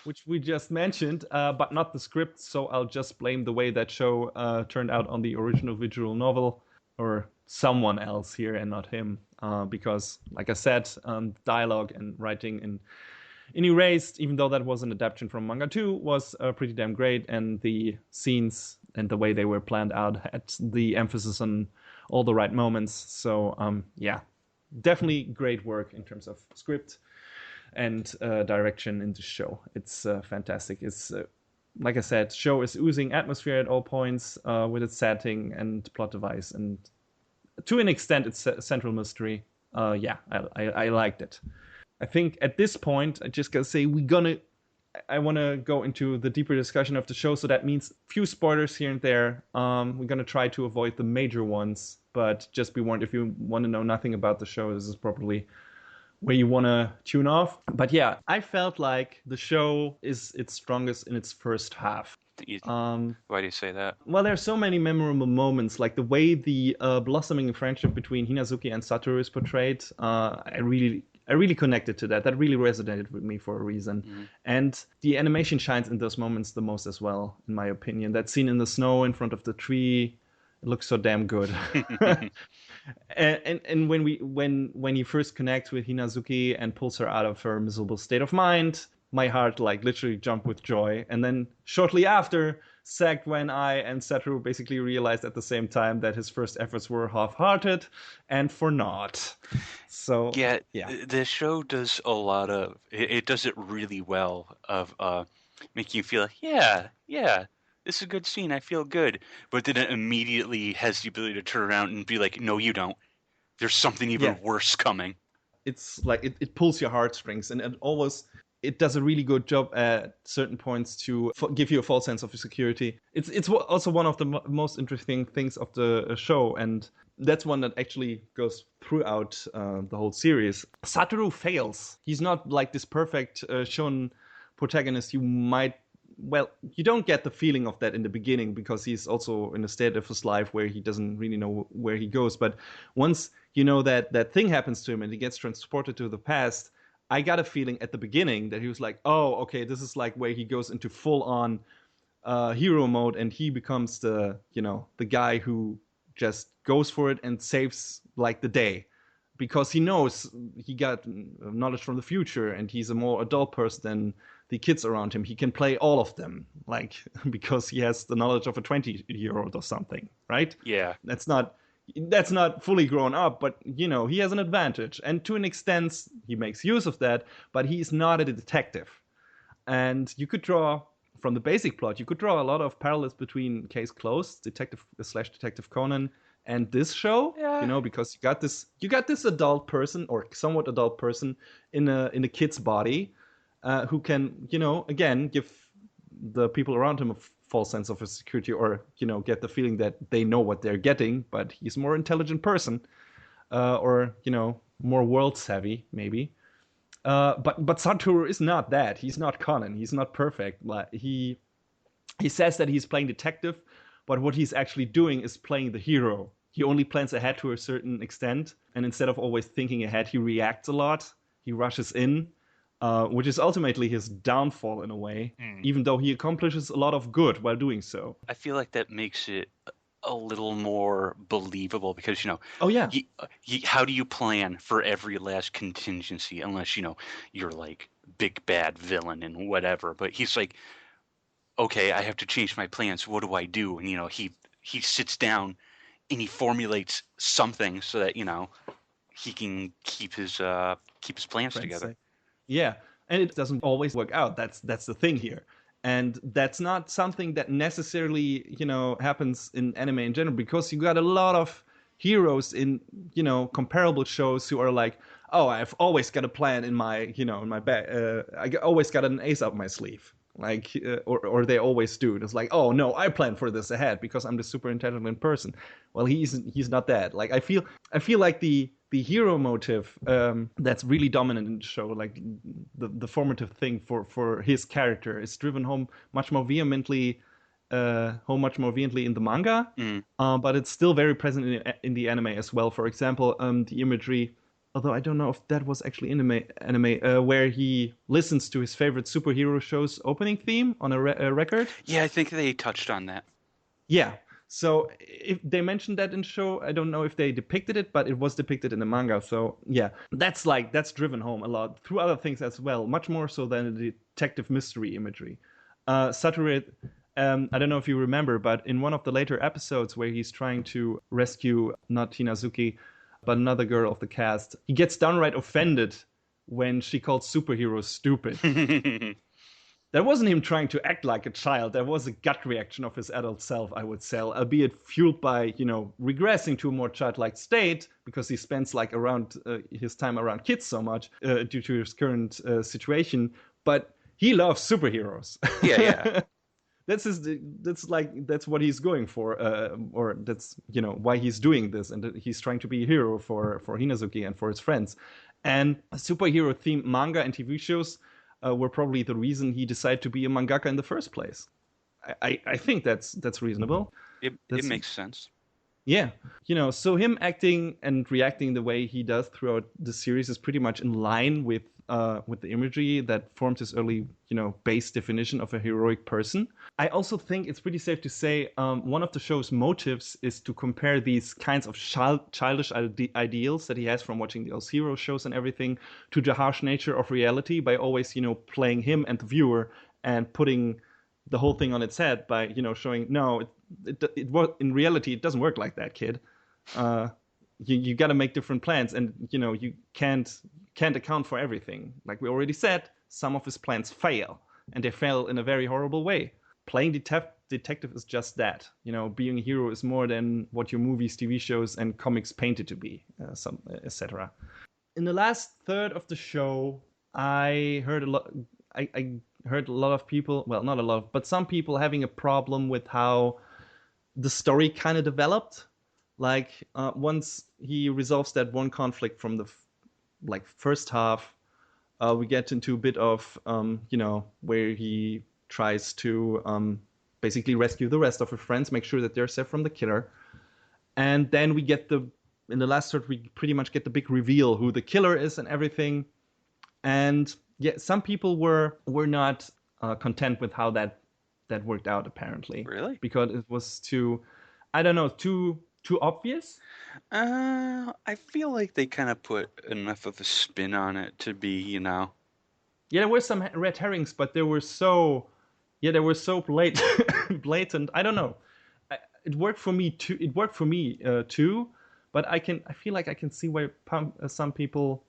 which we just mentioned, but not the script, so I'll just blame the way that show turned out on the original visual novel, or someone else here and not him, because, like I said, dialogue and writing in Erased, even though that was an adaptation from manga too, was pretty damn great, and the scenes and the way they were planned out had the emphasis on all the right moments. So yeah, definitely great work in terms of script and direction in the show. It's fantastic. It's like I said, show is oozing atmosphere at all points with its setting and plot device, and to an extent, it's a central mystery. Yeah, I liked it. I think at this point, I just gotta say I want to go into the deeper discussion of the show, so that means few spoilers here and there. We're gonna try to avoid the major ones, but just be warned, if you want to know nothing about the show, this is probably where you want to tune off. But yeah, I felt like the show is its strongest in its first half. Why do you say that? Well, there's so many memorable moments, like the way the blossoming friendship between Hinazuki and Satoru is portrayed. I really connected to that. That really resonated with me for a reason. And the animation shines in those moments the most as well, in my opinion. That scene in the snow in front of the tree, it looks so damn good. and when he first connects with Hinazuki and pulls her out of her miserable state of mind, my heart like literally jumped with joy. And then shortly after, when I and Satoru basically realized at the same time that his first efforts were half-hearted and for naught. So yeah, the show does a lot of it does it really well of making you feel like yeah, this is a good scene, I feel good, but then it immediately has the ability to turn around and be like, no, you don't. There's something even worse coming. It's like it pulls your heartstrings, and it does a really good job at certain points to give you a false sense of security. It's also one of the most interesting things of the show, and that's one that actually goes throughout the whole series. Satoru fails. He's not like this perfect shonen protagonist you don't get the feeling of that in the beginning, because he's also in a state of his life where he doesn't really know where he goes. But once you know that thing happens to him and he gets transported to the past, I got a feeling at the beginning that he was like, oh, okay, this is like where he goes into full-on hero mode, and he becomes the guy who just goes for it and saves like the day, because he knows he got knowledge from the future, and he's a more adult person than the kids around him. He can play all of them, like, because he has the knowledge of a 20-year-old or something, right? Yeah. That's not fully grown up, but, he has an advantage. And to an extent, he makes use of that, but he's not a detective. And you could draw, from the basic plot, you could draw a lot of parallels between Case Closed, Detective Conan, and this show, because you got this adult person, or somewhat adult person, in a kid's body, who can, again, give the people around him a false sense of security, or get the feeling that they know what they're getting, but he's a more intelligent person, or more world savvy maybe. But Satoru is not that. He's not Conan. He's not perfect. He says that he's playing detective, but what he's actually doing is playing the hero. He only plans ahead to a certain extent, and instead of always thinking ahead, he reacts a lot. He rushes in, which is ultimately his downfall in a way, even though he accomplishes a lot of good while doing so. I feel like that makes it a little more believable because, Oh yeah, how do you plan for every last contingency unless, you're like big bad villain and whatever. But he's like, okay, I have to change my plans. What do I do? And, he sits down and he formulates something so that, he can keep his plans friends together. say. Yeah, and it doesn't always work out. That's the thing here. And that's not something that necessarily, happens in anime in general, because you got a lot of heroes in, comparable shows who are like, oh, I've always got a plan in my, in my bag. Always got an ace up my sleeve. Like, or they always do. It's like, oh no, I plan for this ahead because I'm the super intelligent person. Well, he's not that. Like, I feel like the hero motive that's really dominant in the show, like the formative thing for his character, is driven home much more vehemently in the manga, but it's still very present in the anime as well. For example, the imagery, although I don't know if that was actually anime, where he listens to his favorite superhero show's opening theme on a record. Yeah, I think they touched on that. Yeah. So if they mentioned that in show, I don't know if they depicted it, but it was depicted in the manga. So yeah, that's driven home a lot through other things as well, much more so than the detective mystery imagery. Satoru, I don't know if you remember, but in one of the later episodes where he's trying to rescue not Hinazuki, but another girl of the cast, he gets downright offended when she calls superheroes stupid. That wasn't him trying to act like a child. That was a gut reaction of his adult self, I would say, albeit fueled by, regressing to a more childlike state because he spends his time around kids so much due to his current situation. But he loves superheroes. Yeah. That's what he's going for, or that's why he's doing this, and he's trying to be a hero for Hinazuki and for his friends. And superhero themed manga and TV shows were probably the reason he decided to be a mangaka in the first place. I think that's reasonable. It makes sense. Yeah, so him acting and reacting the way he does throughout the series is pretty much in line with the imagery that formed his early, base definition of a heroic person. I also think it's pretty safe to say one of the show's motives is to compare these kinds of childish ideals that he has from watching those hero shows and everything to the harsh nature of reality by always, playing him and the viewer and putting the whole thing on its head by, showing, no, in reality, it doesn't work like that, kid. You got to make different plans, and you can't account for everything. Like we already said, some of his plans fail, and they fail in a very horrible way. Playing detective is just that. Being a hero is more than what your movies, TV shows, and comics painted to be, etc. In the last third of the show, I heard a lot. I heard a lot of people, well, not a lot, but some people having a problem with how the story kind of developed. Like once he resolves that one conflict from the first half, we get into a bit of where he tries to basically rescue the rest of his friends, make sure that they're safe from the killer, and then we get in the last third we pretty much get the big reveal who the killer is and everything. And yeah, some people were not content with how that worked out, apparently. Really? Because it was too obvious? I feel like they kind of put enough of a spin on it to be, Yeah, there were some red herrings, but they were so blatant. I don't know. It worked for me too. Too, but I feel like I can see why some people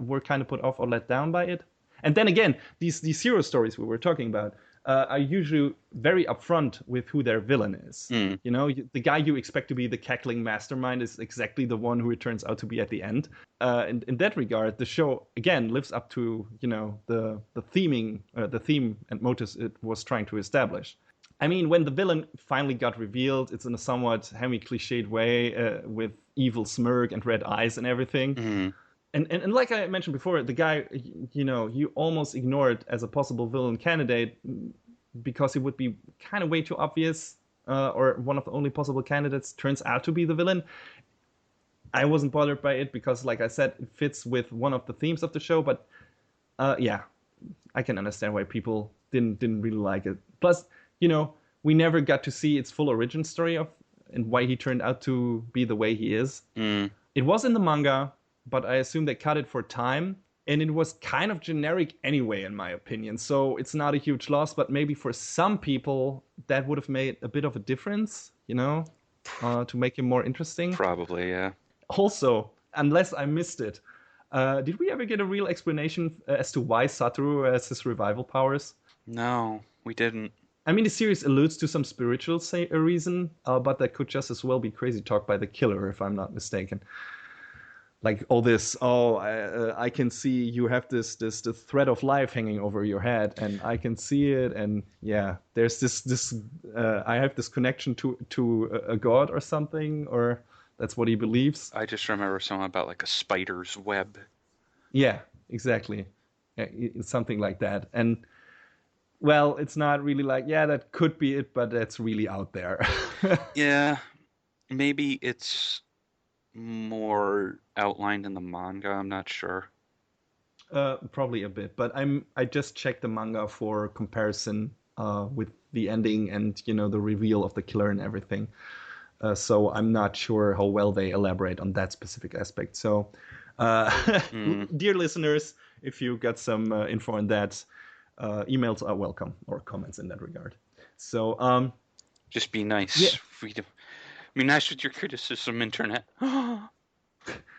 were kind of put off or let down by it. And then again, these hero stories we were talking about are usually very upfront with who their villain is. The guy you expect to be the cackling mastermind is exactly the one who it turns out to be at the end. In that regard, the show again lives up to the theme and motives it was trying to establish. I mean, when the villain finally got revealed, it's in a somewhat cliched way with evil smirk and red eyes and everything. Mm-hmm. And like I mentioned before, the guy, you almost ignored as a possible villain candidate because he would be kind of way too obvious, or one of the only possible candidates turns out to be the villain. I wasn't bothered by it because, like I said, it fits with one of the themes of the show. But yeah, I can understand why people didn't really like it. Plus, we never got to see its full origin story of and why he turned out to be the way he is. It was in the manga, but I assume they cut it for time. And it was kind of generic anyway, in my opinion. So it's not a huge loss, but maybe for some people that would have made a bit of a difference, to make him more interesting. Probably, yeah. Also, unless I missed it, did we ever get a real explanation as to why Satoru has his revival powers? No, we didn't. I mean, the series alludes to some spiritual reason, but that could just as well be crazy talk by the killer, if I'm not mistaken. Like all this, I can see you have this thread of life hanging over your head, and I can see it, and yeah, there's this I have this connection to a god or something, or that's what he believes. I just remember something about like a spider's web. Yeah, exactly. It's something like that, and well, it's not really like, yeah, that could be it, but that's really out there. Yeah, maybe it's more outlined in the manga. I'm not sure. Probably a bit, but I just checked the manga for comparison with the ending and the reveal of the killer and everything. So I'm not sure how well they elaborate on that specific aspect. So, dear listeners, if you got some info on that, emails are welcome, or comments in that regard. So just be nice. Yeah. Be nice with your criticism, internet.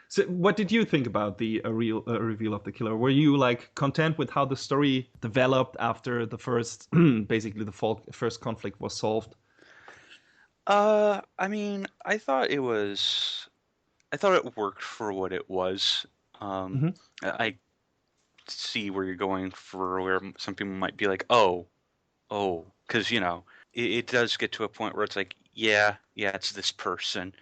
So what did you think about the reveal of the killer? Were you like content with how the story developed after the first, basically the first conflict was solved? I mean, I thought it worked for what it was. I see where you're going for where some people might be like, oh, because it does get to a point where it's like, yeah, it's this person.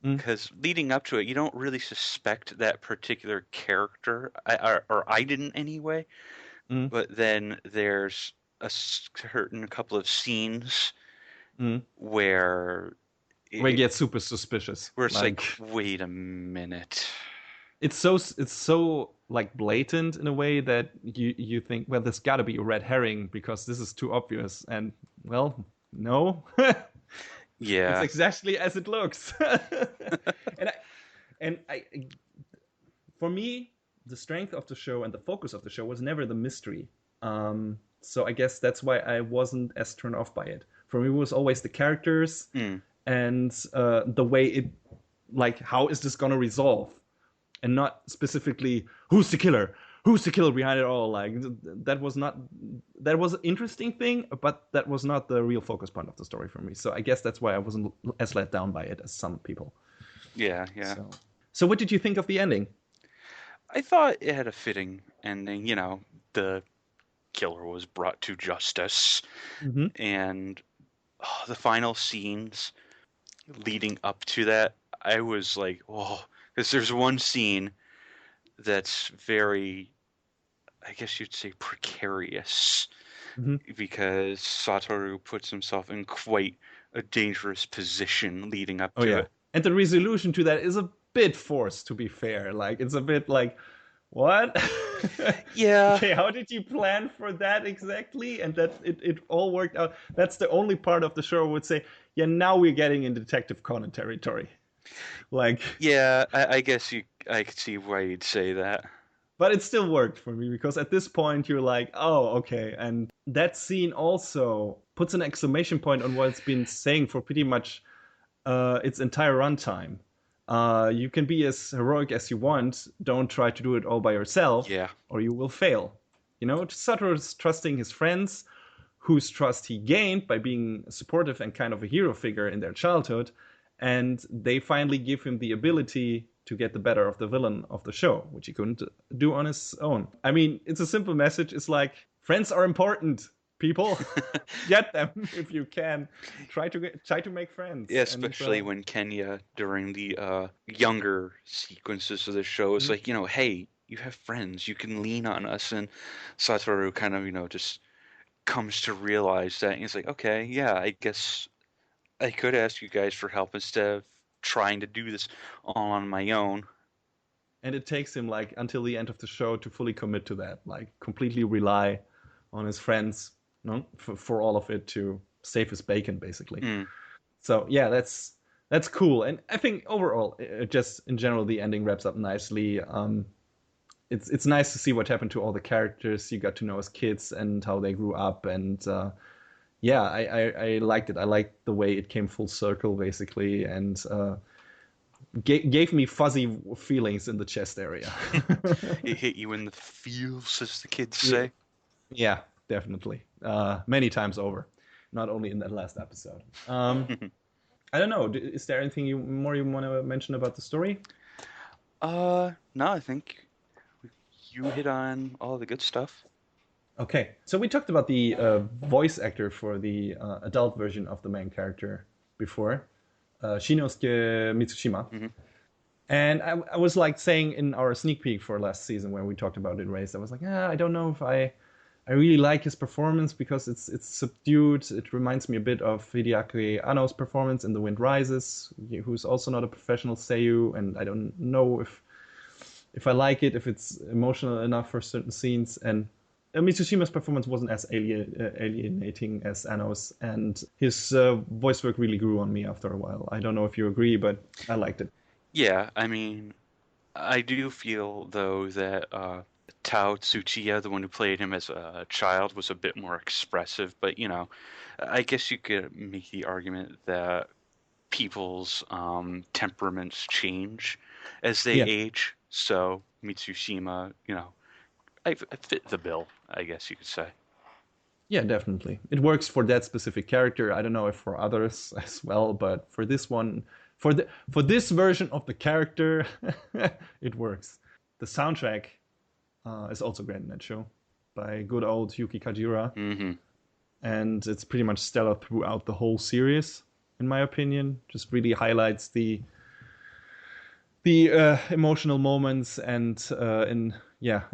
Because leading up to it, you don't really suspect that particular character, or I didn't anyway. But then there's a certain couple of scenes where it gets super suspicious. Where it's like, wait a minute. It's so like blatant in a way that you think, well, there's got to be a red herring because this is too obvious, and well, no. Yeah, it's exactly as it looks. and I, for me, the strength of the show and the focus of the show was never the mystery. So I guess that's why I wasn't as turned off by it. For me, it was always the characters and the way it, like, how is this gonna resolve, and not specifically who's the killer. Who's the killer behind it all? Like that was an interesting thing, but that was not the real focus point of the story for me. So I guess that's why I wasn't as let down by it as some people. Yeah. So what did you think of the ending? I thought it had a fitting ending. The killer was brought to justice, and the final scenes leading up to that, I was like, oh, because there's one scene that's very, I guess you'd say, precarious, because Satoru puts himself in quite a dangerous position leading up to it. And the resolution to that is a bit forced, to be fair. Like, it's a bit like, what? Yeah. Okay, how did you plan for that exactly? And that it all worked out. That's the only part of the show I would say, yeah, now we're getting in Detective Conan territory. Like, yeah, I guess I could see why you'd say that. But it still worked for me, because at this point you're like, oh, okay. And that scene also puts an exclamation point on what it's been saying for pretty much its entire runtime. You can be as heroic as you want. Don't try to do it all by yourself, or you will fail. Satoru's trusting his friends, whose trust he gained by being supportive and kind of a hero figure in their childhood. And they finally give him the ability to get the better of the villain of the show, which he couldn't do on his own. I mean, it's a simple message. It's like, friends are important, people. Get them if you can. Try to make friends. Yeah, especially when Kenya, during the younger sequences of the show, is like, hey, you have friends. You can lean on us. And Satoru kind of, just comes to realize that. And he's like, okay, yeah, I guess I could ask you guys for help instead of trying to do this all on my own. And it takes him like until the end of the show to fully commit to that, like completely rely on his friends, for all of it, to save his bacon, basically. So yeah, that's that's cool. And I think overall, just in general, the ending wraps up nicely. It's nice to see what happened to all the characters you got to know as kids and how they grew up. And yeah, I liked it. I liked the way it came full circle, basically, and gave me fuzzy feelings in the chest area. It hit you in the feels, as the kids Yeah. say. Yeah, definitely. Many times over. Not only in that last episode. I don't know. Is there anything you want to mention about the story? No, I think you hit on all the good stuff. Okay, so we talked about the voice actor for the adult version of the main character before, Shinosuke Mitsushima. And I was like saying in our sneak peek for last season when we talked about it, Race, I was like, I don't know if I really like his performance because it's subdued. It reminds me a bit of Hideaki Anno's performance in The Wind Rises, who's also not a professional seiyuu, and I don't know if I like it, if it's emotional enough for certain scenes. And Mitsushima's performance wasn't as alienating as Anno's, and his voice work really grew on me after a while. I don't know if you agree, but I liked it. Yeah, I mean, I do feel, though, that Tao Tsuchiya, the one who played him as a child, was a bit more expressive. But, I guess you could make the argument that people's temperaments change as they Yeah. age. So Mitsushima, I fit the bill, I guess you could say. Yeah, definitely. It works for that specific character. I don't know if for others as well, but for this one, for this version of the character, it works. The soundtrack is also great in that show by good old Yuki Kajira. Mm-hmm. And it's pretty much stellar throughout the whole series, in my opinion. Just really highlights the emotional moments and in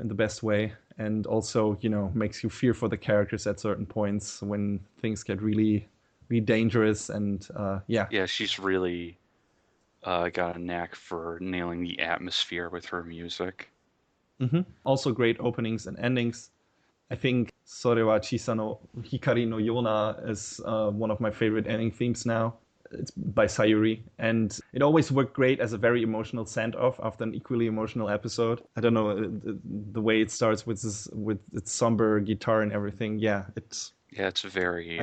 the best way, and also makes you fear for the characters at certain points when things get really, really dangerous. And Yeah, she's really got a knack for nailing the atmosphere with her music. Also great openings and endings. I think Sorewa Chisa no Hikari no Yona is one of my favorite ending themes now. It's by Sayuri, and it always worked great as a very emotional send-off after an equally emotional episode. I don't know, the way it starts with its somber guitar and everything. Yeah, it's very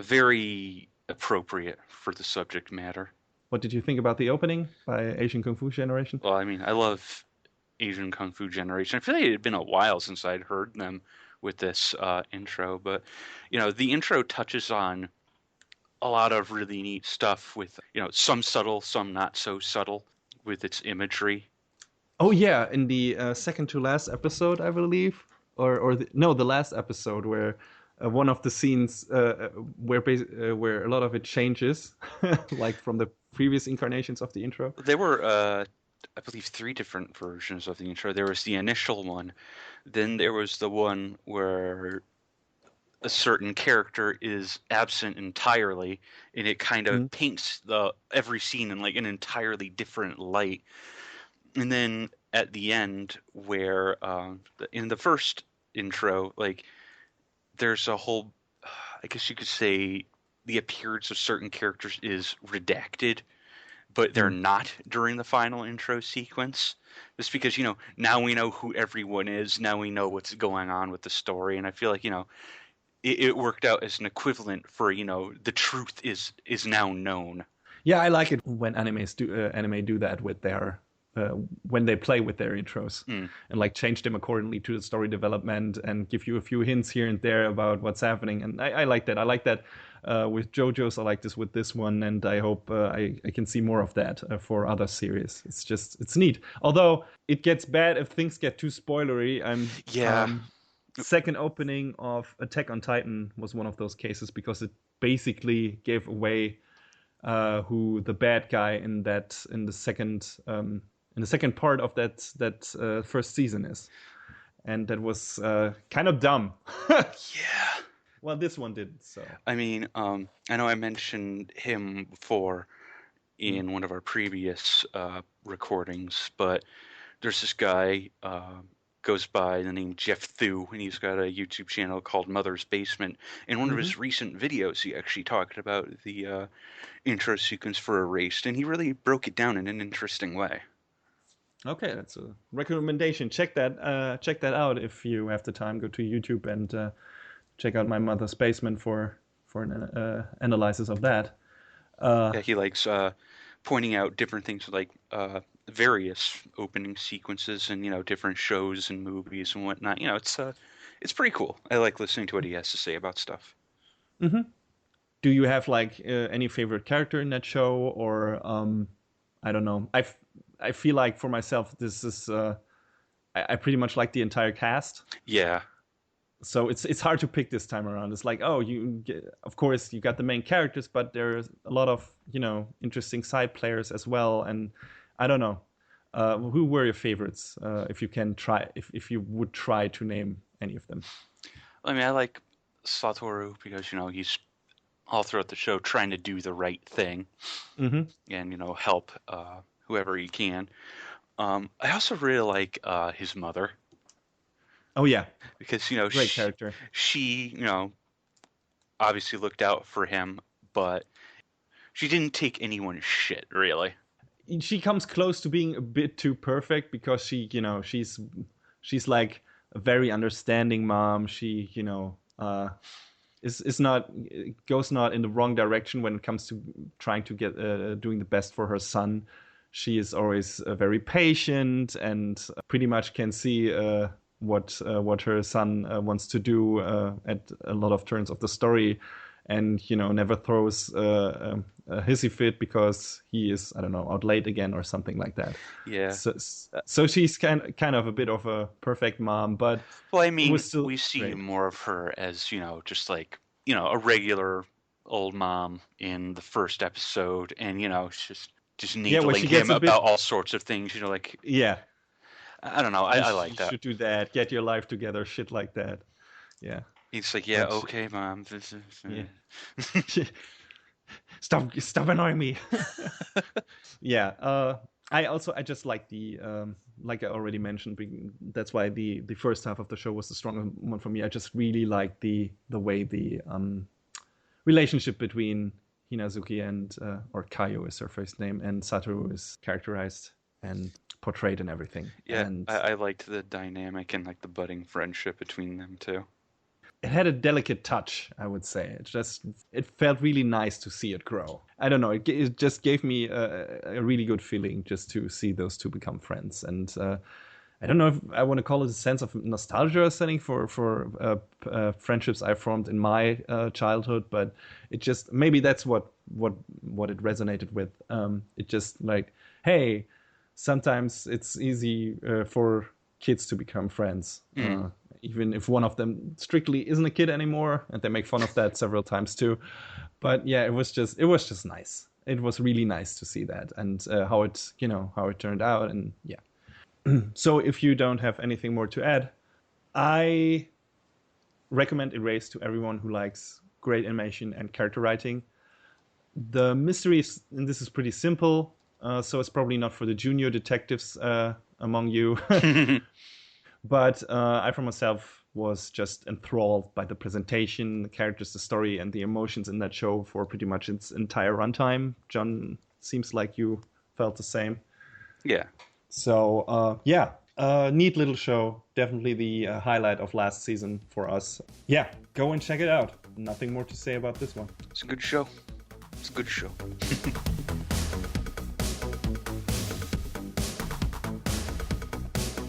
very appropriate for the subject matter. What did you think about the opening by Asian Kung Fu Generation? Well, I mean, I love Asian Kung Fu Generation. I feel like it had been a while since I'd heard them with this intro, but the intro touches on a lot of really neat stuff with some subtle, some not so subtle with its imagery. Oh yeah, in the second to last episode, I believe, the last episode where one of the scenes where a lot of it changes, like from the previous incarnations of the intro. There were I believe 3 different versions of the intro. There was the initial one, then there was the one where a certain character is absent entirely, and it kind of paints every scene in like an entirely different light. And then at the end, where in the first intro, like there's a whole, I guess you could say, the appearance of certain characters is redacted, but they're not during the final intro sequence. Just because, now we know who everyone is, now we know what's going on with the story, and I feel like, it worked out as an equivalent for the truth is now known. Yeah, I like it when anime do that with their when they play with their intros and like change them accordingly to the story development and give you a few hints here and there about what's happening. And I like that. I like that with JoJo's. I like this with this one, and I hope I can see more of that for other series. It's neat. Although it gets bad if things get too spoilery. Second opening of Attack on Titan was one of those cases because it basically gave away who the bad guy in the second part of that first season is, and that was kind of dumb. Yeah. Well, this one didn't. So I mean, I know I mentioned him before in one of our previous recordings, but there's this guy. goes by the name Jeff Thu, and he's got a YouTube channel called Mother's Basement. In one of his recent videos, he actually talked about the intro sequence for Erased, and he really broke it down in an interesting way. Okay, that's a recommendation. Check that out if you have the time. Go to YouTube and check out my Mother's Basement for an analysis of that. Yeah, he likes pointing out different things like various opening sequences and different shows and movies and whatnot. It's pretty cool. I like listening to what he has to say about stuff. Mm-hmm. Do you have any favorite character in that show, or I don't know? I feel like for myself, this is I pretty much like the entire cast. Yeah. So it's hard to pick this time around. It's like, of course you got the main characters, but there's a lot of interesting side players as well. And I don't know, who were your favorites? If you would try to name any of them. I mean, I like Satoru because he's all throughout the show trying to do the right thing, and help whoever he can. I also really like his mother. Oh yeah, because great character. She obviously looked out for him, but she didn't take anyone's shit really. She comes close to being a bit too perfect because she's like a very understanding mom. She goes not in the wrong direction when it comes to trying to get doing the best for her son. She is always very patient and pretty much can see what her son wants to do at a lot of turns of the story, and never throws a hissy fit because he is, I don't know, out late again or something like that. Yeah. So she's kind of a bit of a perfect mom, but well, I mean, still we see great. more of her as just like a regular old mom in the first episode, and she's just needling him about all sorts of things. Yeah. I don't know. I like that. You should do that. Get your life together. Shit like that. Yeah. He's like, yeah, okay, mom. Yeah. Stop annoying me. Yeah. I just like the like I already mentioned. That's why the first half of the show was the stronger one for me. I just really like the way the relationship between Hinazuki and or Kayo is her first name, and Satoru is characterized and portrayed and everything. Yeah, and I liked the dynamic and like the budding friendship between them too. It had a delicate touch, I would say. It felt really nice to see it grow. I don't know, it just gave me a really good feeling just to see those two become friends. And I don't know if I want to call it a sense of nostalgia setting for friendships I formed in my childhood, but it just, maybe that's what it resonated with. It just like, hey, sometimes it's easy for kids to become friends, even if one of them strictly isn't a kid anymore, and they make fun of that several times too. But yeah, it was just nice. It was really nice to see that, and how it turned out, and yeah. So if you don't have anything more to add, I recommend Erased to everyone who likes great animation and character writing. The mystery in this is pretty simple. So it's probably not for the junior detectives among you. But I, for myself, was just enthralled by the presentation, the characters, the story, and the emotions in that show for pretty much its entire runtime. John, seems like you felt the same. Yeah. So, neat little show. Definitely the highlight of last season for us. Yeah, go and check it out. Nothing more to say about this one. It's a good show. It's a good show.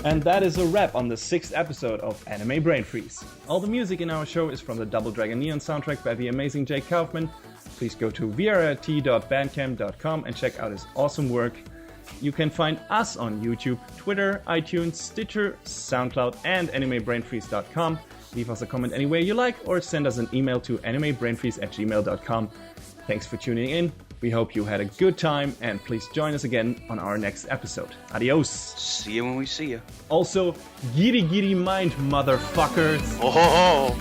And that is a wrap on the 6th episode of Anime Brain Freeze. All the music in our show is from the Double Dragon Neon soundtrack by the amazing Jake Kaufman. Please go to vrt.bandcamp.com and check out his awesome work. You can find us on YouTube, Twitter, iTunes, Stitcher, SoundCloud, and animebrainfreeze.com. Leave us a comment anywhere you like, or send us an email to animebrainfreeze@gmail.com. Thanks for tuning in. We hope you had a good time, and please join us again on our next episode. Adios. See you when we see you. Also, giri mind, motherfuckers. Oh.